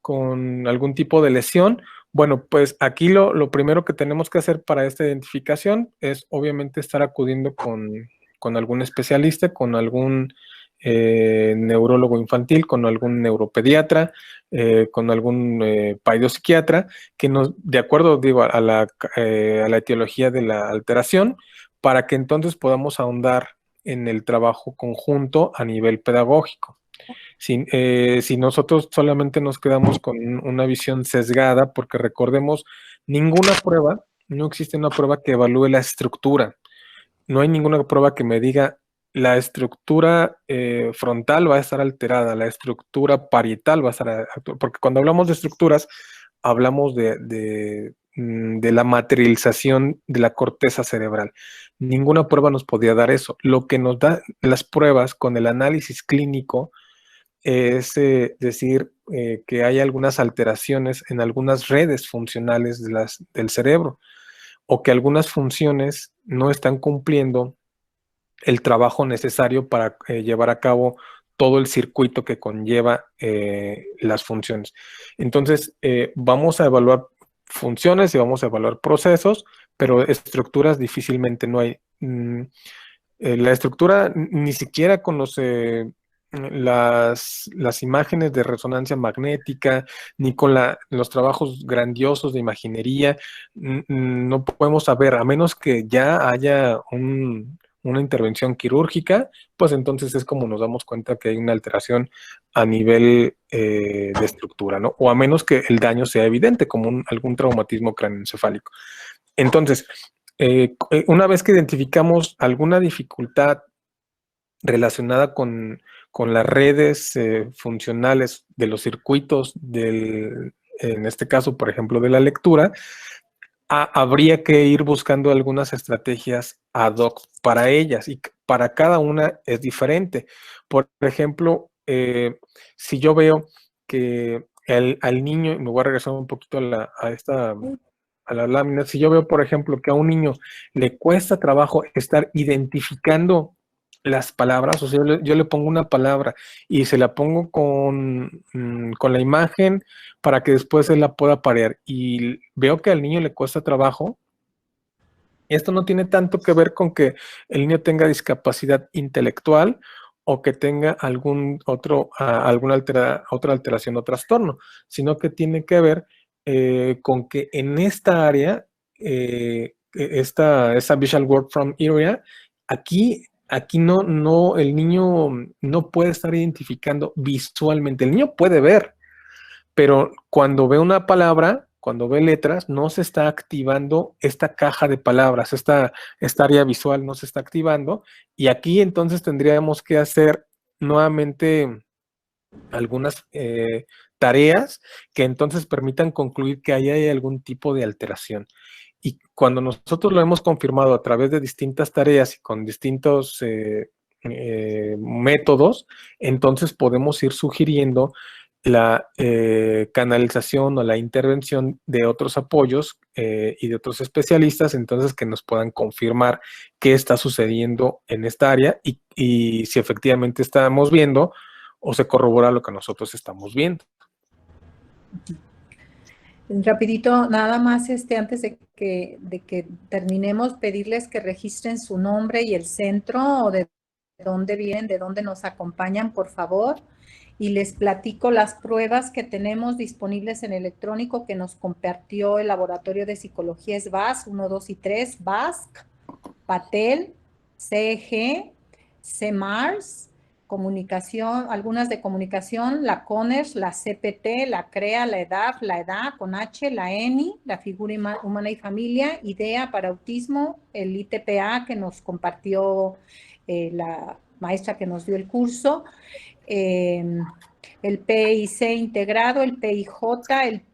con algún tipo de lesión. Bueno, pues aquí lo primero que tenemos que hacer para esta identificación es obviamente estar acudiendo con algún especialista, con algún neurólogo infantil, con algún neuropediatra, con algún psiquiatra, que nos, de acuerdo, digo, a la etiología de la alteración, para que entonces podamos ahondar en el trabajo conjunto a nivel pedagógico. Si nosotros solamente nos quedamos con una visión sesgada, porque recordemos, no existe una prueba que evalúe la estructura. No hay ninguna prueba que me diga la estructura frontal va a estar alterada, la estructura parietal va a estar, porque cuando hablamos de estructuras, hablamos de la materialización de la corteza cerebral. Ninguna prueba nos podía dar eso. Lo que nos da las pruebas con el análisis clínico es decir que hay algunas alteraciones en algunas redes funcionales del cerebro o que algunas funciones no están cumpliendo el trabajo necesario para llevar a cabo todo el circuito que conlleva las funciones. Entonces, vamos a evaluar funciones y vamos a evaluar procesos, pero estructuras difícilmente no hay. La estructura ni siquiera con las imágenes de resonancia magnética, ni con los trabajos grandiosos de imaginería, no podemos saber, a menos que ya haya una intervención quirúrgica, pues entonces es como nos damos cuenta que hay una alteración a nivel de estructura, ¿no? O a menos que el daño sea evidente, como algún traumatismo craneoencefálico. Entonces, una vez que identificamos alguna dificultad relacionada con las redes funcionales de los circuitos en este caso, por ejemplo, de la lectura, habría que ir buscando algunas estrategias ad hoc para ellas y para cada una es diferente. Por ejemplo, si yo veo que al niño, me voy a regresar un poquito a la lámina, si yo veo, por ejemplo, que a un niño le cuesta trabajo estar identificando las palabras, o sea, yo le pongo una palabra y se la pongo con la imagen para que después él la pueda parear y veo que al niño le cuesta trabajo. Esto no tiene tanto que ver con que el niño tenga discapacidad intelectual o que tenga alguna otra alteración o trastorno, sino que tiene que ver con que en esta área, esa Visual Word From Area, aquí el niño no puede estar identificando visualmente. El niño puede ver, pero cuando ve una palabra, cuando ve letras, no se está activando esta caja de palabras, esta área visual no se está activando, y aquí entonces tendríamos que hacer nuevamente algunas tareas que entonces permitan concluir que ahí hay algún tipo de alteración. Y cuando nosotros lo hemos confirmado a través de distintas tareas y con distintos métodos, entonces podemos ir sugiriendo la canalización o la intervención de otros apoyos y de otros especialistas, entonces que nos puedan confirmar qué está sucediendo en esta área y si efectivamente estamos viendo o se corrobora lo que nosotros estamos viendo. Rapidito, nada más antes de que terminemos, pedirles que registren su nombre y el centro o de dónde vienen, de dónde nos acompañan, por favor. Y les platico las pruebas que tenemos disponibles en electrónico que nos compartió el Laboratorio de Psicología SBAS 1, 2 y 3, BASC, PATEL, CEG, CEMARS, comunicación, algunas de comunicación, la CONERS, la CPT, la CREA, la EDA con H, la ENI, la Figura Humana y Familia, IDEA para autismo, el ITPA que nos compartió la maestra que nos dio el curso, el PIC integrado, el PIJ,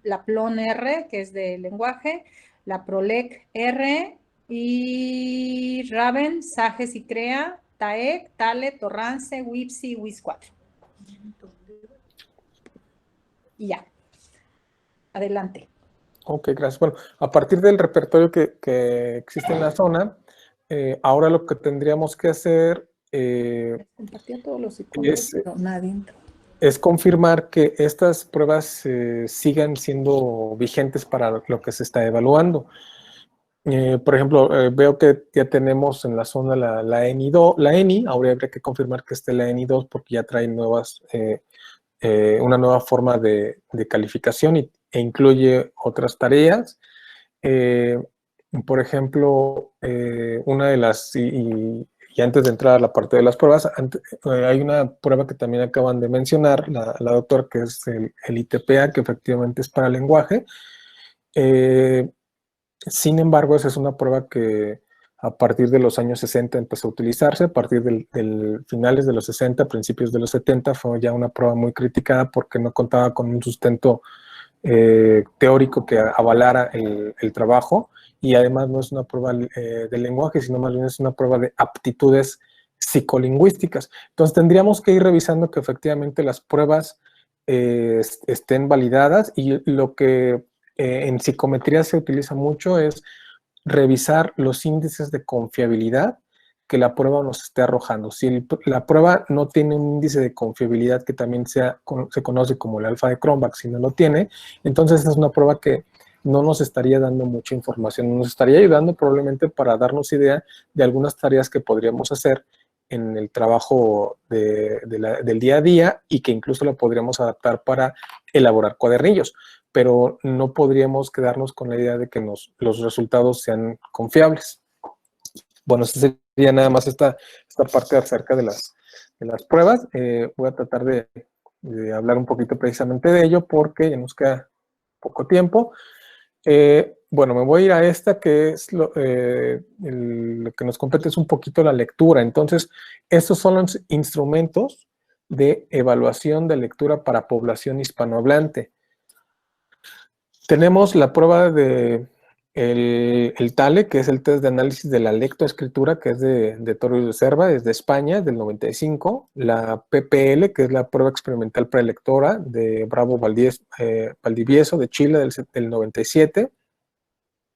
la PLON-R, que es de lenguaje, la Prolec R y Raven, Sages y Crea, TAEC, TALE, Torrance, WIPSI, WIS4. Y ya. Adelante. Ok, gracias. Bueno, a partir del repertorio que existe en la zona, ahora lo que tendríamos que hacer Compartí a todos los psicólogos, pero nadie entró. Es confirmar que estas pruebas sigan siendo vigentes para lo que se está evaluando. Por ejemplo, veo que ya tenemos en la zona la ENI, ahora habría que confirmar que esté la ENI2 porque ya trae una nueva forma de calificación e incluye otras tareas. Por ejemplo, una de las, y antes de entrar a la parte de las pruebas, hay una prueba que también acaban de mencionar, la doctora, que es el ITPA, que efectivamente es para lenguaje. Sin embargo, esa es una prueba que a partir de los años 60 empezó a utilizarse, a partir del finales de los 60, principios de los 70, fue ya una prueba muy criticada porque no contaba con un sustento teórico que avalara el trabajo, y además no es una prueba de lenguaje, sino más bien es una prueba de aptitudes psicolingüísticas. Entonces tendríamos que ir revisando que efectivamente las pruebas estén validadas, y lo que en psicometría se utiliza mucho es revisar los índices de confiabilidad que la prueba nos esté arrojando. Si la prueba no tiene un índice de confiabilidad que también se conoce como el alfa de Cronbach, si no lo tiene, entonces es una prueba que no nos estaría dando mucha información, nos estaría ayudando probablemente para darnos idea de algunas tareas que podríamos hacer en el trabajo del día a día, y que incluso lo podríamos adaptar para elaborar cuadernillos, pero no podríamos quedarnos con la idea de que los resultados sean confiables. Bueno, esa sería nada más esta parte acerca de las pruebas. Voy a tratar de hablar un poquito precisamente de ello porque ya nos queda poco tiempo. Bueno, me voy a ir a esta, que es lo que nos compete es un poquito la lectura. Entonces, estos son los instrumentos de evaluación de lectura para población hispanohablante. Tenemos la prueba de el TALE, que es el test de análisis de la lectoescritura, que es de Toro y de Serva, es de España, del 95. La PPL, que es la prueba experimental prelectora de Bravo Valdivieso, de Chile, del 97.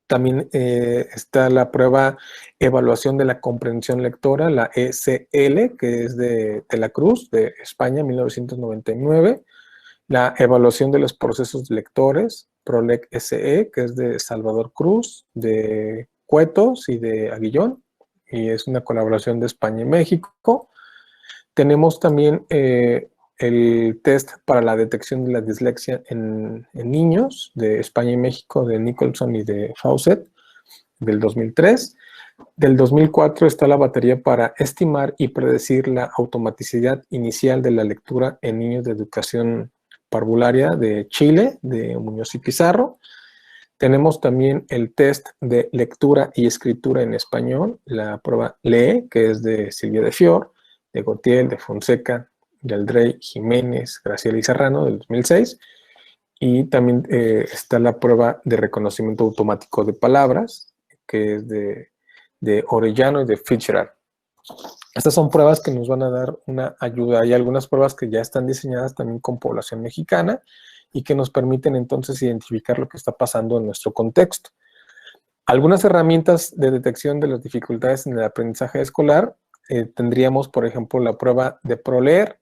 También está la prueba evaluación de la comprensión lectora, la ECL, que es de la Cruz, de España, 1999. La evaluación de los procesos de lectores, PROLEC SE, que es de Salvador Cruz, de Cuetos y de Aguillón, y es una colaboración de España y México. Tenemos también el test para la detección de la dislexia en niños, de España y México, de Nicholson y de Fawcett, del 2003. Del 2004 está la batería para estimar y predecir la automaticidad inicial de la lectura en niños de educación parvularia, de Chile, de Muñoz y Pizarro. Tenemos también el test de lectura y escritura en español, la prueba LEE, que es de Silvia de Fior, de Gautier, de Fonseca, de Aldrey, Jiménez, Graciela y Serrano, del 2006. Y también está la prueba de reconocimiento automático de palabras, que es de Orellano y de Fitzgerald. Estas son pruebas que nos van a dar una ayuda. Hay algunas pruebas que ya están diseñadas también con población mexicana y que nos permiten entonces identificar lo que está pasando en nuestro contexto. Algunas herramientas de detección de las dificultades en el aprendizaje escolar, tendríamos, por ejemplo, la prueba de ProLeer.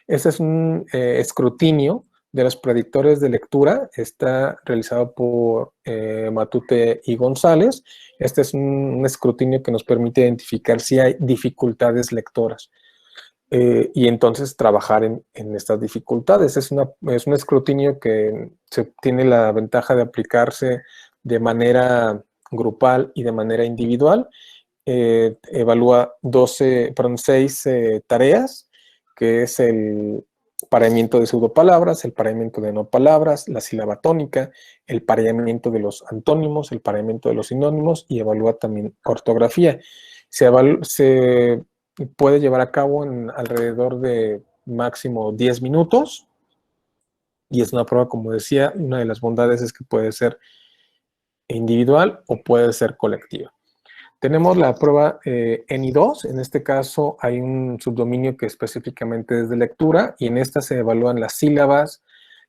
Este es un escrutinio de los predictores de lectura, está realizado por Matute y González. Este es un escrutinio que nos permite identificar si hay dificultades lectoras y entonces trabajar en estas dificultades. Es un escrutinio que tiene la ventaja de aplicarse de manera grupal y de manera individual. Evalúa 6 tareas, que es el pareamiento de pseudopalabras, el pareamiento de no palabras, la sílaba tónica, el pareamiento de los antónimos, el pareamiento de los sinónimos, y evalúa también ortografía. Se puede llevar a cabo en alrededor de máximo 10 minutos, y es una prueba, como decía, una de las bondades es que puede ser individual o puede ser colectiva. Tenemos la prueba ENI2, en este caso hay un subdominio que específicamente es de lectura y en esta se evalúan las sílabas,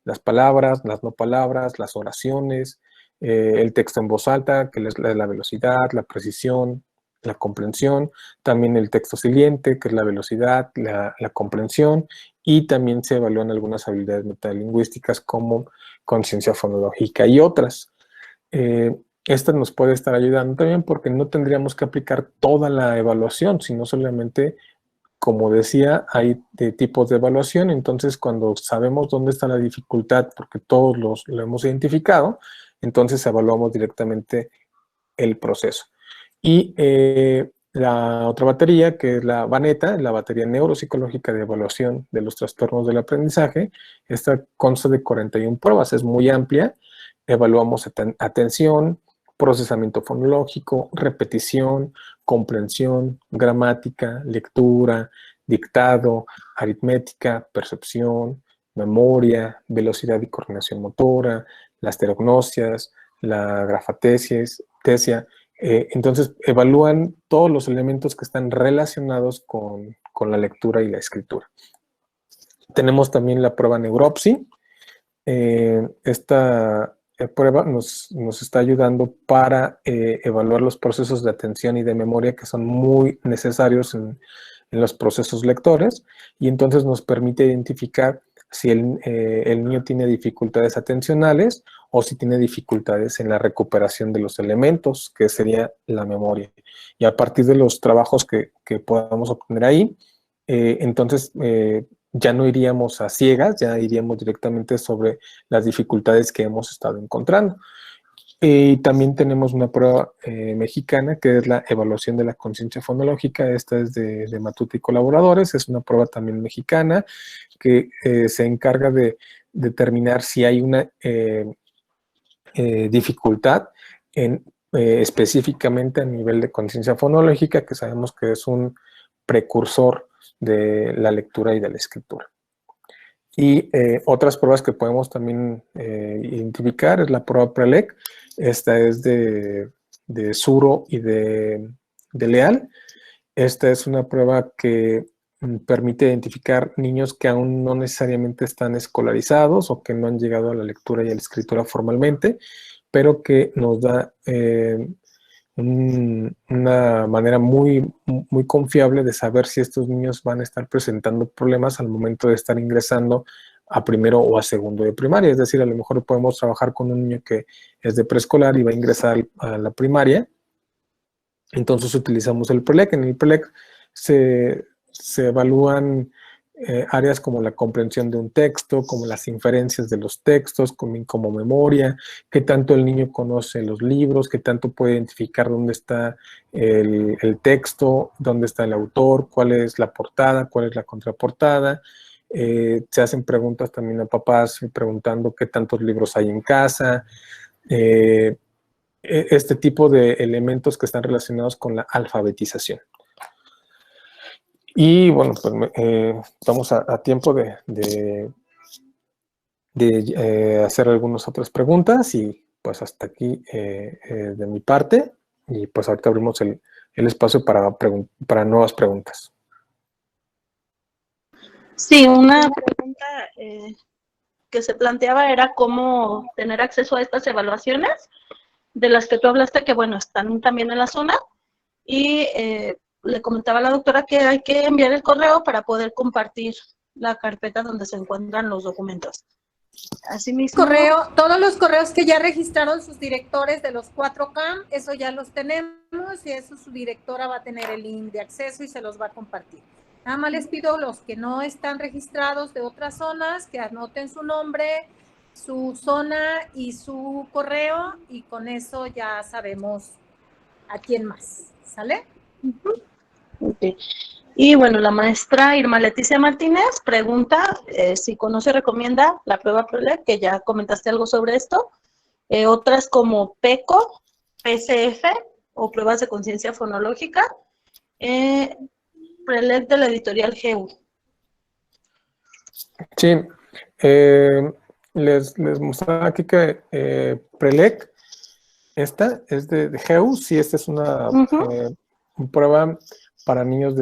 las palabras, las no palabras, las oraciones, el texto en voz alta, que es la velocidad, la precisión, la comprensión, también el texto saliente, que es la velocidad, la comprensión, y también se evalúan algunas habilidades metalingüísticas como conciencia fonológica y otras. Esta nos puede estar ayudando también porque no tendríamos que aplicar toda la evaluación, sino solamente, como decía, hay tipos de evaluación, entonces cuando sabemos dónde está la dificultad, porque todos lo hemos identificado, entonces evaluamos directamente el proceso. Y la otra batería, que es la VANETA, la batería neuropsicológica de evaluación de los trastornos del aprendizaje, esta consta de 41 pruebas, es muy amplia. Evaluamos atención, procesamiento fonológico, repetición, comprensión, gramática, lectura, dictado, aritmética, percepción, memoria, velocidad y coordinación motora, las terognosias, la grafatesia. Entonces, evalúan todos los elementos que están relacionados con la lectura y la escritura. Tenemos también la prueba Neuropsy. Esta prueba nos está ayudando para evaluar los procesos de atención y de memoria que son muy necesarios en los procesos lectores y entonces nos permite identificar si el niño tiene dificultades atencionales o si tiene dificultades en la recuperación de los elementos, que sería la memoria. Y a partir de los trabajos que podamos obtener ahí, entonces ya no iríamos a ciegas, ya iríamos directamente sobre las dificultades que hemos estado encontrando. Y también tenemos una prueba mexicana que es la evaluación de la conciencia fonológica. Esta es de Matute y colaboradores, es una prueba también mexicana que se encarga de determinar si hay una dificultad específicamente a nivel de conciencia fonológica, que sabemos que es un precursor de la lectura y de la escritura. Y otras pruebas que podemos también identificar es la prueba PRELEC. Esta es de Suro y de Leal. Esta es una prueba que permite identificar niños que aún no necesariamente están escolarizados o que no han llegado a la lectura y a la escritura formalmente, pero que nos da una manera muy confiable de saber si estos niños van a estar presentando problemas al momento de estar ingresando a primero o a segundo de primaria. Es decir, a lo mejor podemos trabajar con un niño que es de preescolar y va a ingresar a la primaria. Entonces utilizamos el PRELEC. En el PRELEC se evalúan áreas como la comprensión de un texto, como las inferencias de los textos, como memoria, qué tanto el niño conoce los libros, qué tanto puede identificar dónde está el texto, dónde está el autor, cuál es la portada, cuál es la contraportada. Se hacen preguntas también a papás preguntando qué tantos libros hay en casa. Este tipo de elementos que están relacionados con la alfabetización. Y bueno, pues estamos a tiempo de hacer algunas otras preguntas y pues hasta aquí de mi parte y pues ahorita abrimos el espacio para nuevas preguntas. Sí, una pregunta que se planteaba era cómo tener acceso a estas evaluaciones de las que tú hablaste, que bueno, están también en la zona, y le comentaba a la doctora que hay que enviar el correo para poder compartir la carpeta donde se encuentran los documentos. Asimismo, todos los correos que ya registraron sus directores de los 4 CAM, eso ya los tenemos y eso su directora va a tener el link de acceso y se los va a compartir. Nada más les pido los que no están registrados de otras zonas que anoten su nombre, su zona y su correo y con eso ya sabemos a quién más. ¿Sale? Okay. Y bueno, la maestra Irma Leticia Martínez pregunta si conoce y recomienda la prueba PRELEC, que ya comentaste algo sobre esto, otras como PECO, PCF o pruebas de conciencia fonológica, PRELEC de la editorial GEU. Sí, les mostraba aquí que PRELEC Esta es de GEUS, sí, esta es una prueba para niños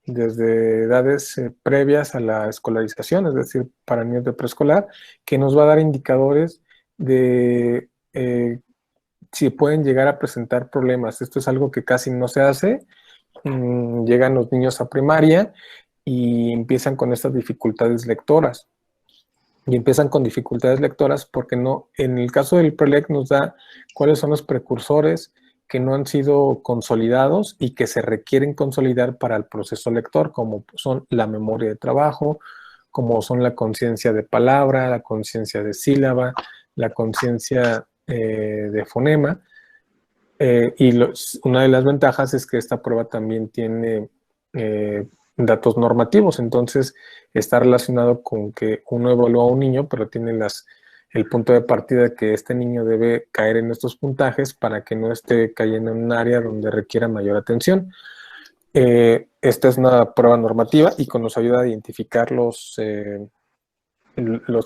desde edades previas a la escolarización, es decir, para niños de preescolar, que nos va a dar indicadores de si pueden llegar a presentar problemas. Esto es algo que casi no se hace. Llegan los niños a primaria y empiezan con estas dificultades lectoras. Y empiezan con dificultades lectoras porque no, en el caso del PRELEC nos da cuáles son los precursores que no han sido consolidados y que se requieren consolidar para el proceso lector, como son la memoria de trabajo, como son la conciencia de palabra, la conciencia de sílaba, la conciencia de fonema. Una de las ventajas es que esta prueba también tiene datos normativos, entonces está relacionado con que uno evalúa a un niño, pero tiene el punto de partida que este niño debe caer en estos puntajes para que no esté cayendo en un área donde requiera mayor atención. Esta es una prueba normativa y nos ayuda a identificar los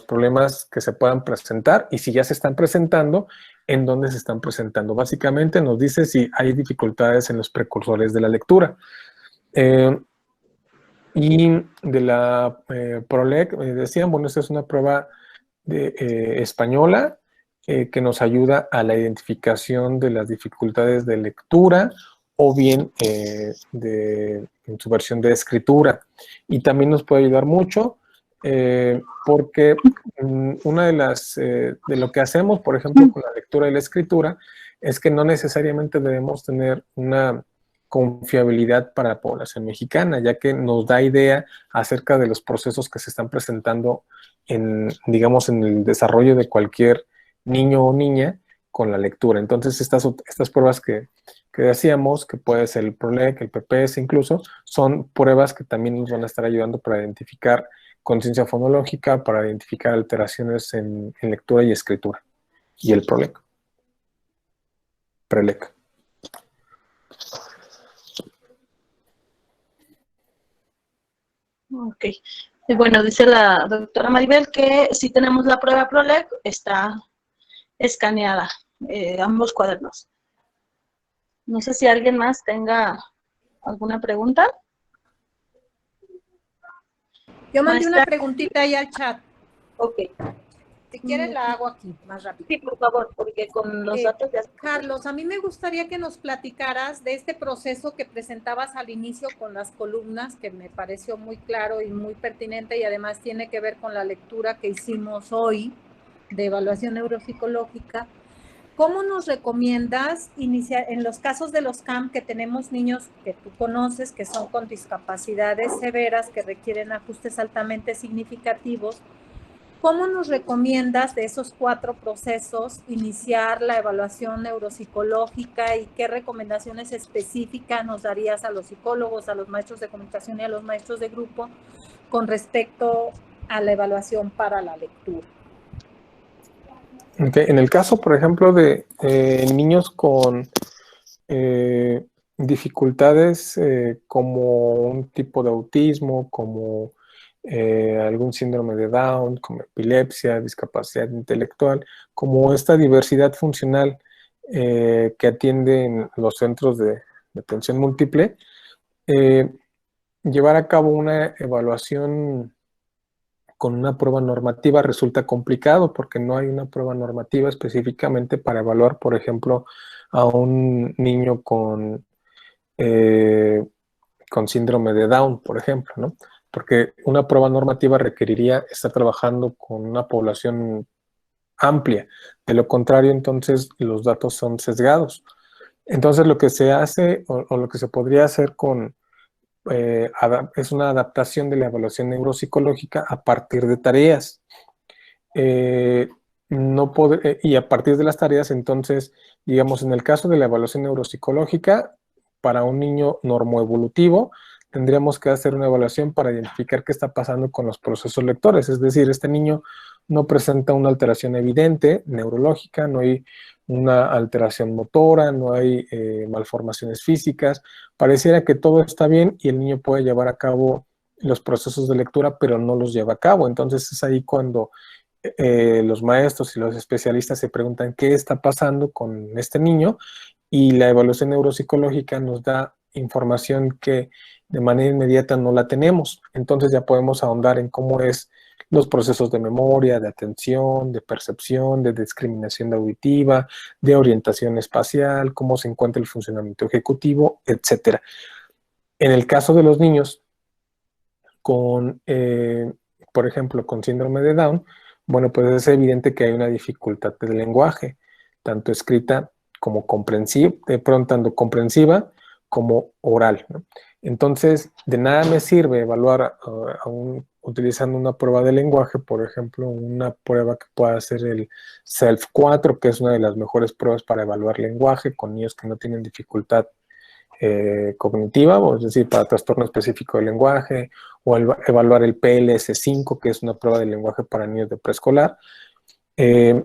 problemas que se puedan presentar y si ya se están presentando, en dónde se están presentando. Básicamente nos dice si hay dificultades en los precursores de la lectura. Y de la PROLEC decían, bueno, esta es una prueba española que nos ayuda a la identificación de las dificultades de lectura o bien en su versión de escritura. Y también nos puede ayudar mucho porque una de lo que hacemos, por ejemplo, con la lectura y la escritura, es que no necesariamente debemos tener una confiabilidad para la población mexicana, ya que nos da idea acerca de los procesos que se están presentando digamos, en el desarrollo de cualquier niño o niña con la lectura. Entonces, estas pruebas que decíamos, que puede ser el PROLEC, el PPS incluso, son pruebas que también nos van a estar ayudando para identificar conciencia fonológica, para identificar alteraciones en lectura y escritura. Y el PROLEC. PRELEC. Ok. Y bueno, dice la doctora Maribel que si tenemos la prueba PROLEC, está escaneada, ambos cuadernos. No sé si alguien más tenga alguna pregunta. Yo mandé una preguntita ahí al chat. Ok. Si quieres la hago aquí, más rápido. Sí, por favor, porque con los datos ya... Carlos, a mí me gustaría que nos platicaras de este proceso que presentabas al inicio con las columnas, que me pareció muy claro y muy pertinente y además tiene que ver con la lectura que hicimos hoy de evaluación neuropsicológica. ¿Cómo nos recomiendas iniciar en los casos de los CAM que tenemos niños que tú conoces, que son con discapacidades severas, que requieren ajustes altamente significativos? ¿Cómo nos recomiendas de esos 4 procesos iniciar la evaluación neuropsicológica y qué recomendaciones específicas nos darías a los psicólogos, a los maestros de comunicación y a los maestros de grupo con respecto a la evaluación para la lectura? Okay. En el caso, por ejemplo, de niños con dificultades como un tipo de autismo, como algún síndrome de Down, como epilepsia, discapacidad intelectual, como esta diversidad funcional que atienden los centros de atención múltiple, llevar a cabo una evaluación con una prueba normativa resulta complicado porque no hay una prueba normativa específicamente para evaluar, por ejemplo, a un niño con síndrome de Down, por ejemplo, ¿no? Porque una prueba normativa requeriría estar trabajando con una población amplia. De lo contrario, entonces, los datos son sesgados. Entonces, lo que se hace o lo que se podría hacer es una adaptación de la evaluación neuropsicológica a partir de tareas. Y a partir de las tareas, entonces, digamos, en el caso de la evaluación neuropsicológica, para un niño normoevolutivo, tendríamos que hacer una evaluación para identificar qué está pasando con los procesos lectores. Es decir, este niño no presenta una alteración evidente neurológica, no hay una alteración motora, no hay malformaciones físicas. Pareciera que todo está bien y el niño puede llevar a cabo los procesos de lectura, pero no los lleva a cabo. Entonces es ahí cuando los maestros y los especialistas se preguntan qué está pasando con este niño, y la evaluación neuropsicológica nos da información que de manera inmediata no la tenemos. Entonces ya podemos ahondar en cómo es los procesos de memoria, de atención, de percepción, de discriminación auditiva, de orientación espacial, cómo se encuentra el funcionamiento ejecutivo, etcétera. En el caso de los niños con, por ejemplo, con síndrome de Down, bueno, pues es evidente que hay una dificultad del lenguaje, tanto escrita como comprensiva, de pronto tanto comprensiva como oral, ¿no? Entonces, de nada me sirve evaluar utilizando una prueba de lenguaje, por ejemplo, una prueba que pueda ser el SELF-4, que es una de las mejores pruebas para evaluar lenguaje con niños que no tienen dificultad cognitiva, o es decir, para trastorno específico del lenguaje, o evaluar el PLS-5, que es una prueba de lenguaje para niños de preescolar. De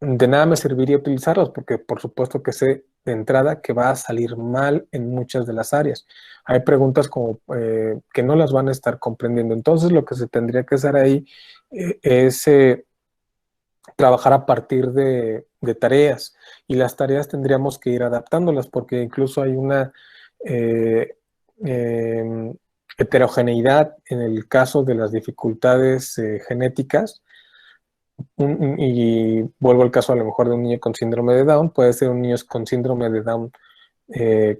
nada me serviría utilizarlos porque por supuesto que sé de entrada que va a salir mal en muchas de las áreas. Hay preguntas como que no las van a estar comprendiendo. Entonces lo que se tendría que hacer ahí es trabajar a partir de tareas, y las tareas tendríamos que ir adaptándolas porque incluso hay una heterogeneidad en el caso de las dificultades genéticas. Y vuelvo al caso a lo mejor de un niño con síndrome de Down, puede ser un niño con síndrome de Down,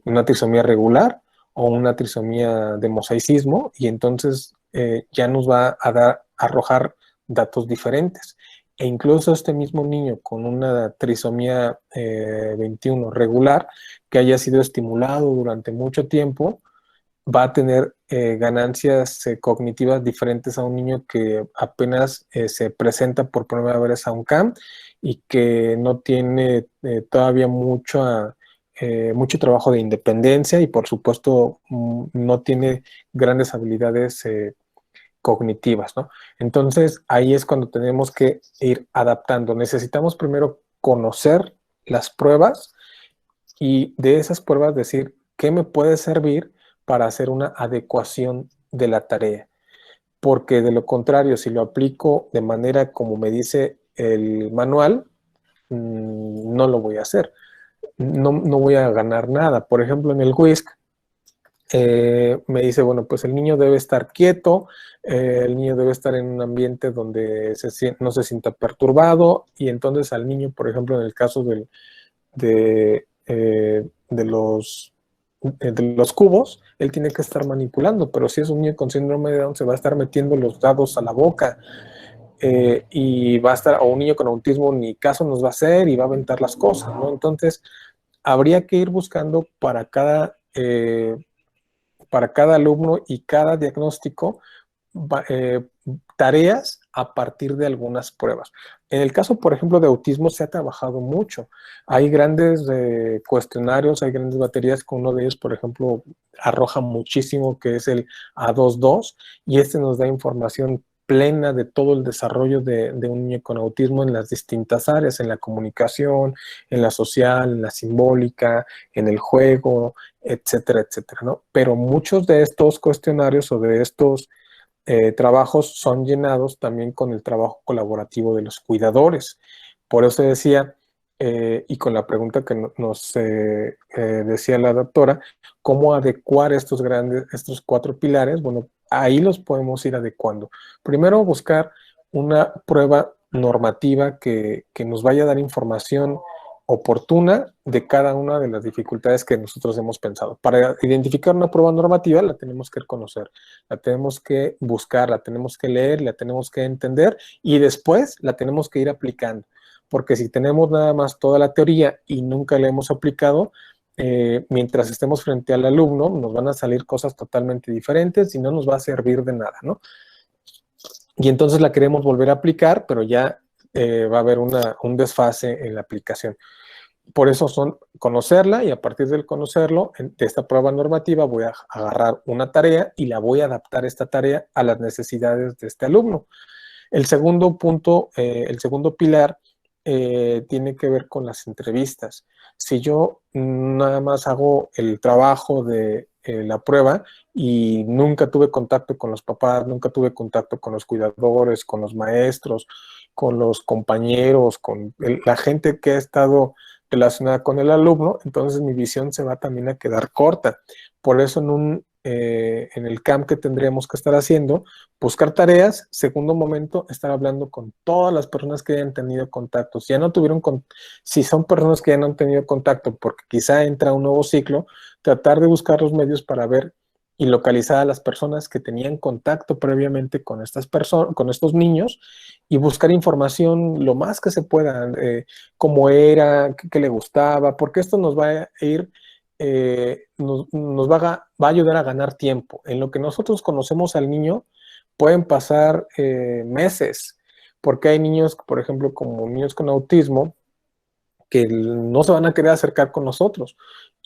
una trisomía regular o una trisomía de mosaicismo, y entonces ya nos va a arrojar datos diferentes. E incluso este mismo niño con una trisomía 21 regular, que haya sido estimulado durante mucho tiempo, va a tener ganancias cognitivas diferentes a un niño que apenas se presenta por primera vez a un CAM y que no tiene todavía mucho trabajo de independencia y por supuesto no tiene grandes habilidades cognitivas, ¿no? Entonces ahí es cuando tenemos que ir adaptando. Necesitamos primero conocer las pruebas y de esas pruebas decir qué me puede servir para hacer una adecuación de la tarea. Porque de lo contrario, si lo aplico de manera como me dice el manual, no lo voy a hacer. No voy a ganar nada. Por ejemplo, en el WISC, me dice, bueno, pues el niño debe estar quieto, el niño debe estar en un ambiente donde no se sienta perturbado, y entonces al niño, por ejemplo, en el caso de los cubos, él tiene que estar manipulando, pero si es un niño con síndrome de Down, se va a estar metiendo los dados a la boca, y va a estar, o un niño con autismo ni caso nos va a hacer y va a aventar las cosas, ¿no? Entonces, habría que ir buscando para cada alumno y cada diagnóstico tareas a partir de algunas pruebas. En el caso, por ejemplo, de autismo se ha trabajado mucho. Hay grandes cuestionarios, hay grandes baterías, con uno de ellos, por ejemplo, arroja muchísimo, que es el A22, y este nos da información plena de todo el desarrollo de un niño con autismo en las distintas áreas, en la comunicación, en la social, en la simbólica, en el juego, etcétera, etcétera, ¿no? Pero muchos de estos cuestionarios o de estos trabajos son llenados también con el trabajo colaborativo de los cuidadores. Por eso decía, y con la pregunta que nos decía la doctora, ¿cómo adecuar estos 4 pilares? Bueno, ahí los podemos ir adecuando. Primero, buscar una prueba normativa que nos vaya a dar información oportuna de cada una de las dificultades que nosotros hemos pensado. Para identificar una prueba normativa la tenemos que conocer, la tenemos que buscar, la tenemos que leer, la tenemos que entender y después la tenemos que ir aplicando. Porque si tenemos nada más toda la teoría y nunca la hemos aplicado, mientras estemos frente al alumno nos van a salir cosas totalmente diferentes y no nos va a servir de nada, ¿no? Y entonces la queremos volver a aplicar, pero ya va a haber un desfase en la aplicación. Por eso son conocerla, y a partir del conocerlo, de esta prueba normativa voy a agarrar una tarea y la voy a adaptar esta tarea a las necesidades de este alumno. El segundo punto, el segundo pilar, tiene que ver con las entrevistas. Si yo nada más hago el trabajo de la prueba y nunca tuve contacto con los papás, nunca tuve contacto con los cuidadores, con los maestros, con los compañeros, con la gente que ha estado relacionada con el alumno, entonces mi visión se va también a quedar corta. Por eso en el camp que tendríamos que estar haciendo, buscar tareas, segundo momento, estar hablando con todas las personas que hayan tenido contacto. Si ya no tuvieron, si son personas que ya no han tenido contacto, porque quizá entra un nuevo ciclo, tratar de buscar los medios para ver y localizar a las personas que tenían contacto previamente con estas personas, con estos niños, y buscar información lo más que se pueda, cómo era, qué le gustaba, porque esto nos va a ir, nos va a ayudar a ganar tiempo. En lo que nosotros conocemos al niño, pueden pasar meses, porque hay niños, por ejemplo, como niños con autismo, que no se van a querer acercar con nosotros.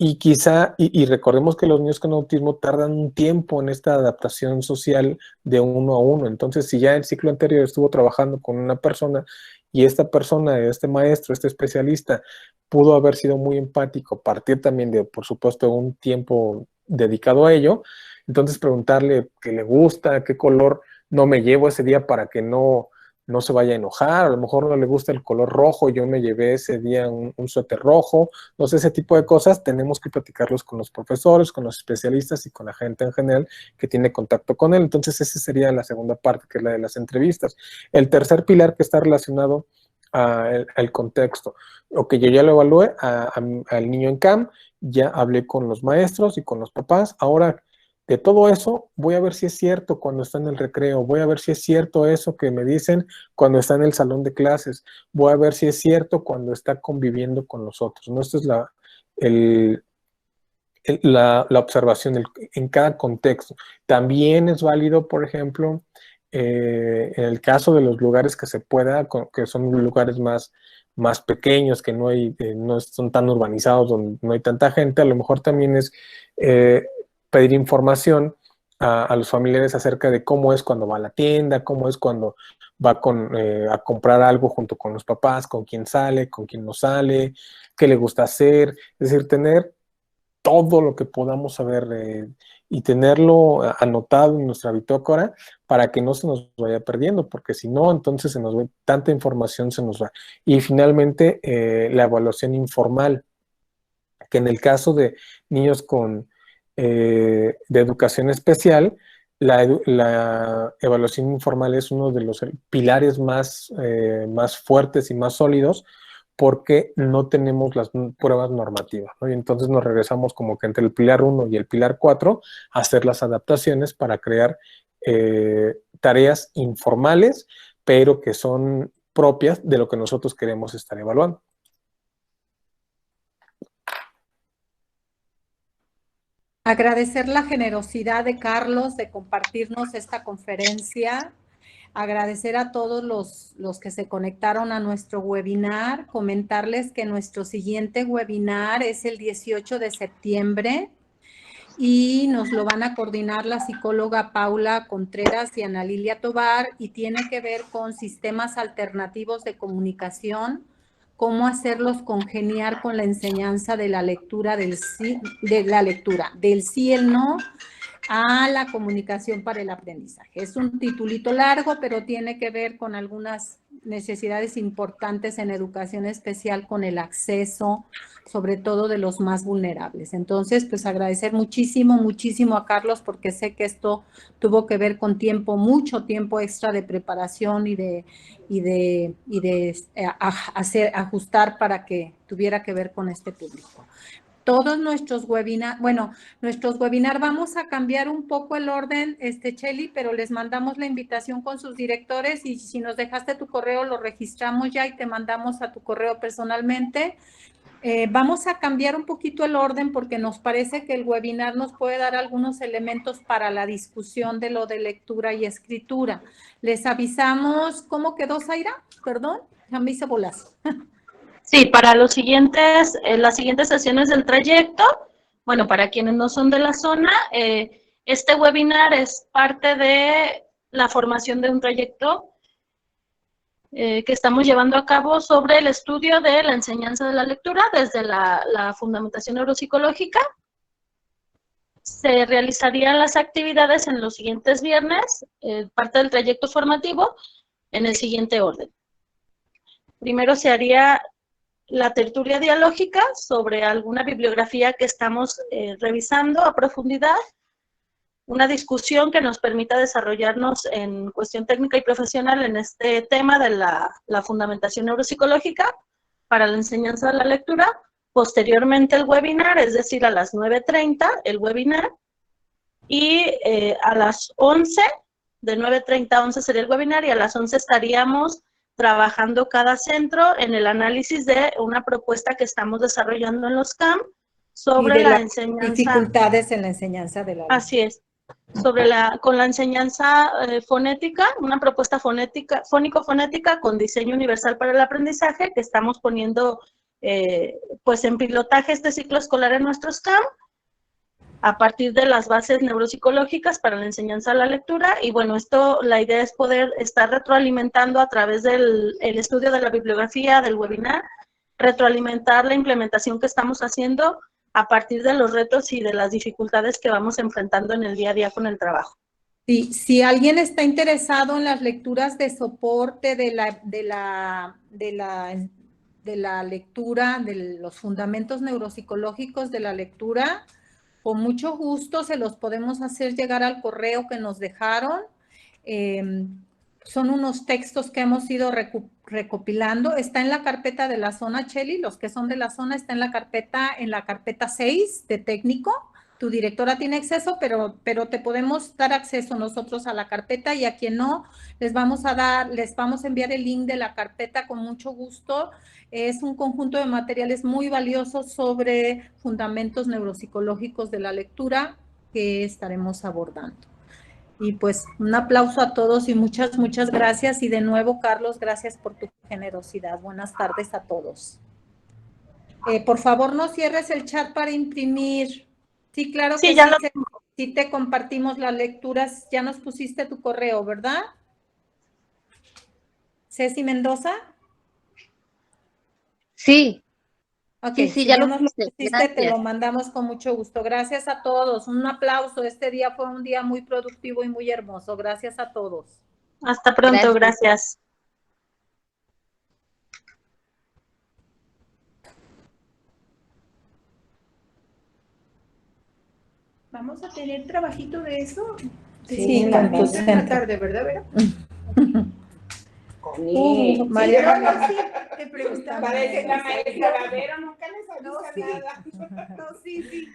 Y quizá, y recordemos que los niños con autismo tardan un tiempo en esta adaptación social de uno a uno. Entonces, si ya el ciclo anterior estuvo trabajando con una persona y esta persona, este maestro, este especialista, pudo haber sido muy empático, partir también de, por supuesto, un tiempo dedicado a ello, entonces preguntarle qué le gusta, qué color no me llevo ese día para que no se vaya a enojar, a lo mejor no le gusta el color rojo, yo me llevé ese día un suéter rojo, no sé, ese tipo de cosas tenemos que platicarlos con los profesores, con los especialistas y con la gente en general que tiene contacto con él. Entonces esa sería la segunda parte, que es la de las entrevistas. El tercer pilar que está relacionado al contexto, o que yo ya lo evalué al niño en CAM, ya hablé con los maestros y con los papás, ahora de todo eso, voy a ver si es cierto cuando está en el recreo, voy a ver si es cierto eso que me dicen cuando está en el salón de clases, voy a ver si es cierto cuando está conviviendo con los otros, ¿no? Esta es la observación en cada contexto. También es válido, por ejemplo, en el caso de los lugares que se pueda, que son lugares más pequeños, que no son tan urbanizados, donde no hay tanta gente, a lo mejor también es pedir información a los familiares acerca de cómo es cuando va a la tienda, cómo es cuando va a comprar algo junto con los papás, con quién sale, con quién no sale, qué le gusta hacer, es decir, tener todo lo que podamos saber y tenerlo anotado en nuestra bitácora para que no se nos vaya perdiendo, porque si no, entonces tanta información se nos va. Y finalmente, la evaluación informal, que en el caso de niños de educación especial, la evaluación informal es uno de los pilares más fuertes y más sólidos, porque no tenemos las pruebas normativas, ¿no? Y entonces nos regresamos como que entre el pilar 1 y el pilar 4 a hacer las adaptaciones para crear tareas informales, pero que son propias de lo que nosotros queremos estar evaluando. Agradecer la generosidad de Carlos de compartirnos esta conferencia. Agradecer a todos los que se conectaron a nuestro webinar, comentarles que nuestro siguiente webinar es el 18 de septiembre y nos lo van a coordinar la psicóloga Paula Contreras y Ana Lilia Tobar, y tiene que ver con sistemas alternativos de comunicación, cómo hacerlos congeniar con la enseñanza de la lectura del sí y el no, a la comunicación para el aprendizaje. Es un titulito largo, pero tiene que ver con algunas necesidades importantes en educación especial, con el acceso, sobre todo de los más vulnerables. Entonces, pues agradecer muchísimo, muchísimo a Carlos, porque sé que esto tuvo que ver con tiempo, mucho tiempo extra de preparación y de ajustar para que tuviera que ver con este público. Todos nuestros webinars, vamos a cambiar un poco el orden, Chely, pero les mandamos la invitación con sus directores, y si nos dejaste tu correo, lo registramos ya y te mandamos a tu correo personalmente. Vamos a cambiar un poquito el orden porque nos parece que el webinar nos puede dar algunos elementos para la discusión de lo de lectura y escritura. Les avisamos. ¿Cómo quedó, Zaira? Perdón, ya me hice bolas. Sí, para las siguientes sesiones del trayecto, bueno, para quienes no son de la zona, este webinar es parte de la formación de un trayecto que estamos llevando a cabo sobre el estudio de la enseñanza de la lectura desde la fundamentación neuropsicológica. Se realizarían las actividades en los siguientes viernes, parte del trayecto formativo, en el siguiente orden. Primero se haría la tertulia dialógica sobre alguna bibliografía que estamos revisando a profundidad, una discusión que nos permita desarrollarnos en cuestión técnica y profesional en este tema de la fundamentación neuropsicológica para la enseñanza de la lectura. Posteriormente el webinar, es decir, a las 9:30 el webinar, y a las 11, de 9:30 a 11 sería el webinar, y a las 11 estaríamos trabajando cada centro en el análisis de una propuesta que estamos desarrollando en los CAM sobre la enseñanza. Dificultades en la enseñanza de la lengua. Así es. Con la enseñanza fonética, una propuesta fonética, fónico-fonética con diseño universal para el aprendizaje que estamos poniendo pues en pilotaje este ciclo escolar en nuestros CAM a partir de las bases neuropsicológicas para la enseñanza de la lectura. Y bueno, la idea es poder estar retroalimentando a través del estudio de la bibliografía, del webinar, retroalimentar la implementación que estamos haciendo a partir de los retos y de las dificultades que vamos enfrentando en el día a día con el trabajo. Sí, si alguien está interesado en las lecturas de soporte de la lectura, de los fundamentos neuropsicológicos de la lectura, con mucho gusto se los podemos hacer llegar al correo que nos dejaron. Son unos textos que hemos ido recopilando. Está en la carpeta de la zona, Cheli. Los que son de la zona está en la carpeta 6 de técnico. Tu directora tiene acceso, pero te podemos dar acceso nosotros a la carpeta, y a quien no, les vamos a enviar el link de la carpeta con mucho gusto. Es un conjunto de materiales muy valiosos sobre fundamentos neuropsicológicos de la lectura que estaremos abordando. Y pues un aplauso a todos y muchas gracias. Y de nuevo, Carlos, gracias por tu generosidad. Buenas tardes a todos. Por favor, no cierres el chat para imprimir. Sí, claro que sí te compartimos las lecturas. Ya nos pusiste tu correo, ¿verdad? Ceci Mendoza. Sí. Ok, sí, si ya ya lo nos lo puse, pusiste, gracias. te lo mandamos con mucho gusto. Gracias a todos. Un aplauso. Este día fue un día muy productivo y muy hermoso. Gracias a todos. Hasta pronto, gracias. ¿Vamos a tener trabajito de eso? Sí, en la tarde, ¿verdad, Vera? María, te preguntaba. Parece la maestra Lavero, nunca les avisa nada. No, sí.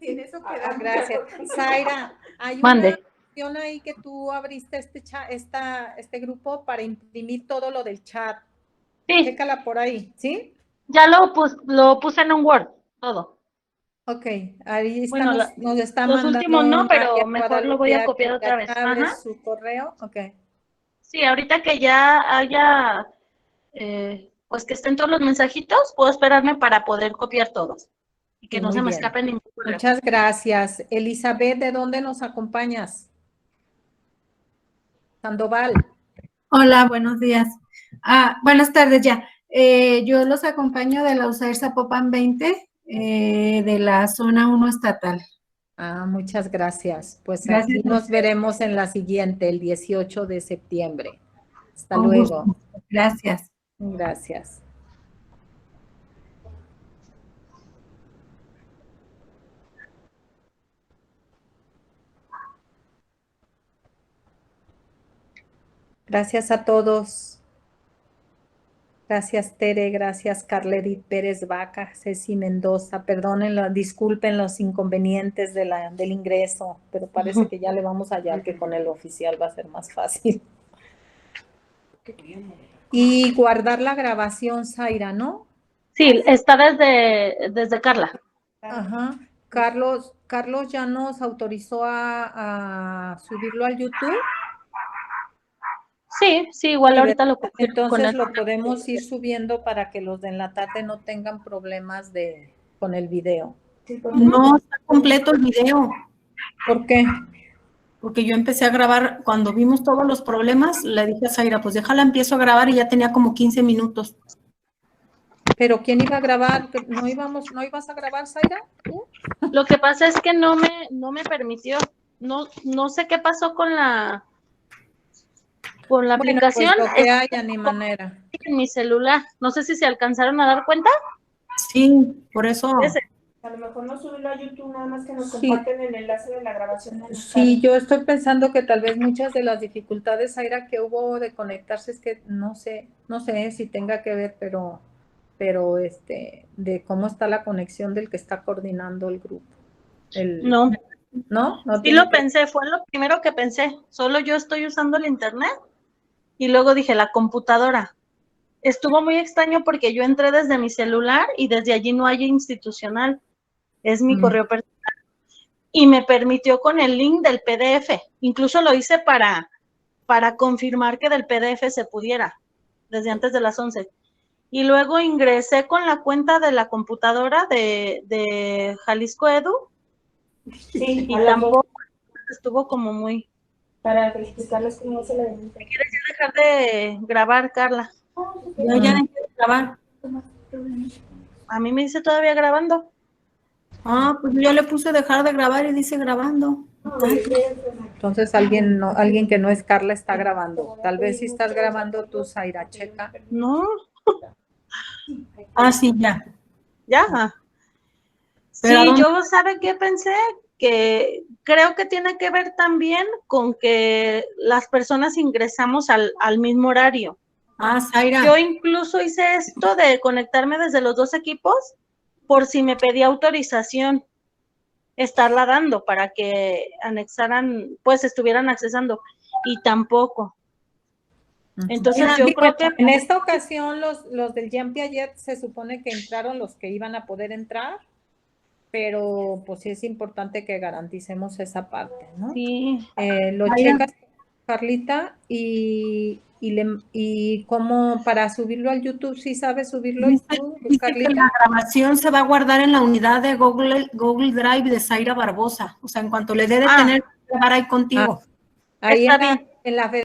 En eso Ah, quedamos. gracias. Zaira, hay Mande. una opción ahí que tú abriste este grupo para imprimir todo lo del chat. Sí, Chécala por ahí, ¿sí? ya lo puse en un Word, todo. Ok, ahí Bueno, nos está los mandando últimos no, pero María mejor lo voy a Guadalupe copiar otra vez. abre Ajá. su correo, ok. Sí, ahorita que ya haya, pues que estén todos los mensajitos, puedo esperarme para poder copiar todos y que Sí, no muy se me bien. escape ningún correo. Muchas gracias. Elizabeth, ¿de dónde nos acompañas? Sandoval. Hola, buenos días. Buenas tardes ya. Yo los acompaño de la USAIR Zapopan 20, de la zona 1 estatal. Muchas gracias. Pues Gracias. aquí nos veremos en la siguiente, el 18 de septiembre. Hasta Con luego. gusto. Gracias. Gracias. Gracias a todos. Gracias, Tere. Gracias, Carlerit Pérez Vaca, Ceci Mendoza. Perdónenlo, disculpen los inconvenientes del ingreso, pero parece que ya le vamos a hallar que con el oficial va a ser más fácil. Y guardar la grabación, Zaira, ¿no? Sí, está desde Carla. Ajá. Carlos ya nos autorizó a subirlo al YouTube. Sí, igual Sí, ahorita lo confirmo con entonces él. lo podemos ir subiendo para que los de en la tarde no tengan problemas con el video. No está completo el video, ¿Por qué? porque yo empecé a grabar, cuando vimos todos los problemas, le dije a Zaira, pues déjala, empiezo a grabar y ya tenía como 15 minutos. ¿Pero quién iba a grabar? ¿No ibas a grabar, Zaira? ¿Tú? Lo que pasa es que no me permitió. No sé qué pasó con la Con la Bueno, aplicación pues lo que haya, ni manera. en mi celular. No sé si se alcanzaron a dar cuenta. Sí, por eso. Ese. A lo mejor no subirlo a YouTube, nada más que nos Sí. comparten el enlace de la grabación. En Sí, yo estoy pensando que tal vez muchas de las dificultades, Zaira, que hubo de conectarse es que no sé si tenga que ver, pero de cómo está la conexión del que está coordinando el grupo. No, ¿No? ¿No sí tiene lo que- pensé, fue lo primero que pensé. Solo yo estoy usando el internet y luego dije la computadora. Estuvo muy extraño porque yo entré desde mi celular y desde allí no hay institucional. Es mi correo personal. Y me permitió con el link del PDF. Incluso lo hice para confirmar que del PDF se pudiera, desde antes de las 11. Y luego ingresé con la cuenta de la computadora de Jalisco Edu Sí, y tampoco estuvo como muy... para explicarles cómo se la dinámica. ¿Quieres ya dejar de grabar, Carla? Ya dejé de grabar. A mí me dice todavía grabando. Ah, pues yo le puse dejar de grabar y dice grabando. Entonces alguien que no es Carla está grabando. Tal vez si estás grabando tú, Zaira, checa. No, Ah, sí, ya. ya. Pero ¿a Sí, dónde? yo, ¿sabe qué pensé? Que creo que tiene que ver también con que las personas ingresamos al mismo horario. Ah, Zaira. Yo incluso hice esto de conectarme desde los dos equipos por si me pedía autorización, estarla dando para que anexaran, pues estuvieran accesando, y tampoco. Entonces yo Sí, creo que en esta ocasión los del Jean Piaget se supone que entraron los que iban a poder entrar, pero pues sí es importante que garanticemos esa parte, ¿no? sí, Lo checas, Carlita, y cómo para subirlo al YouTube, ¿sí sabes subirlo Dice tú, que Carlita? la grabación se va a guardar en la unidad de Google Drive de Zaira Barbosa. O sea, en cuanto le dé de tener que grabar ahí contigo. Ahí está bien. en la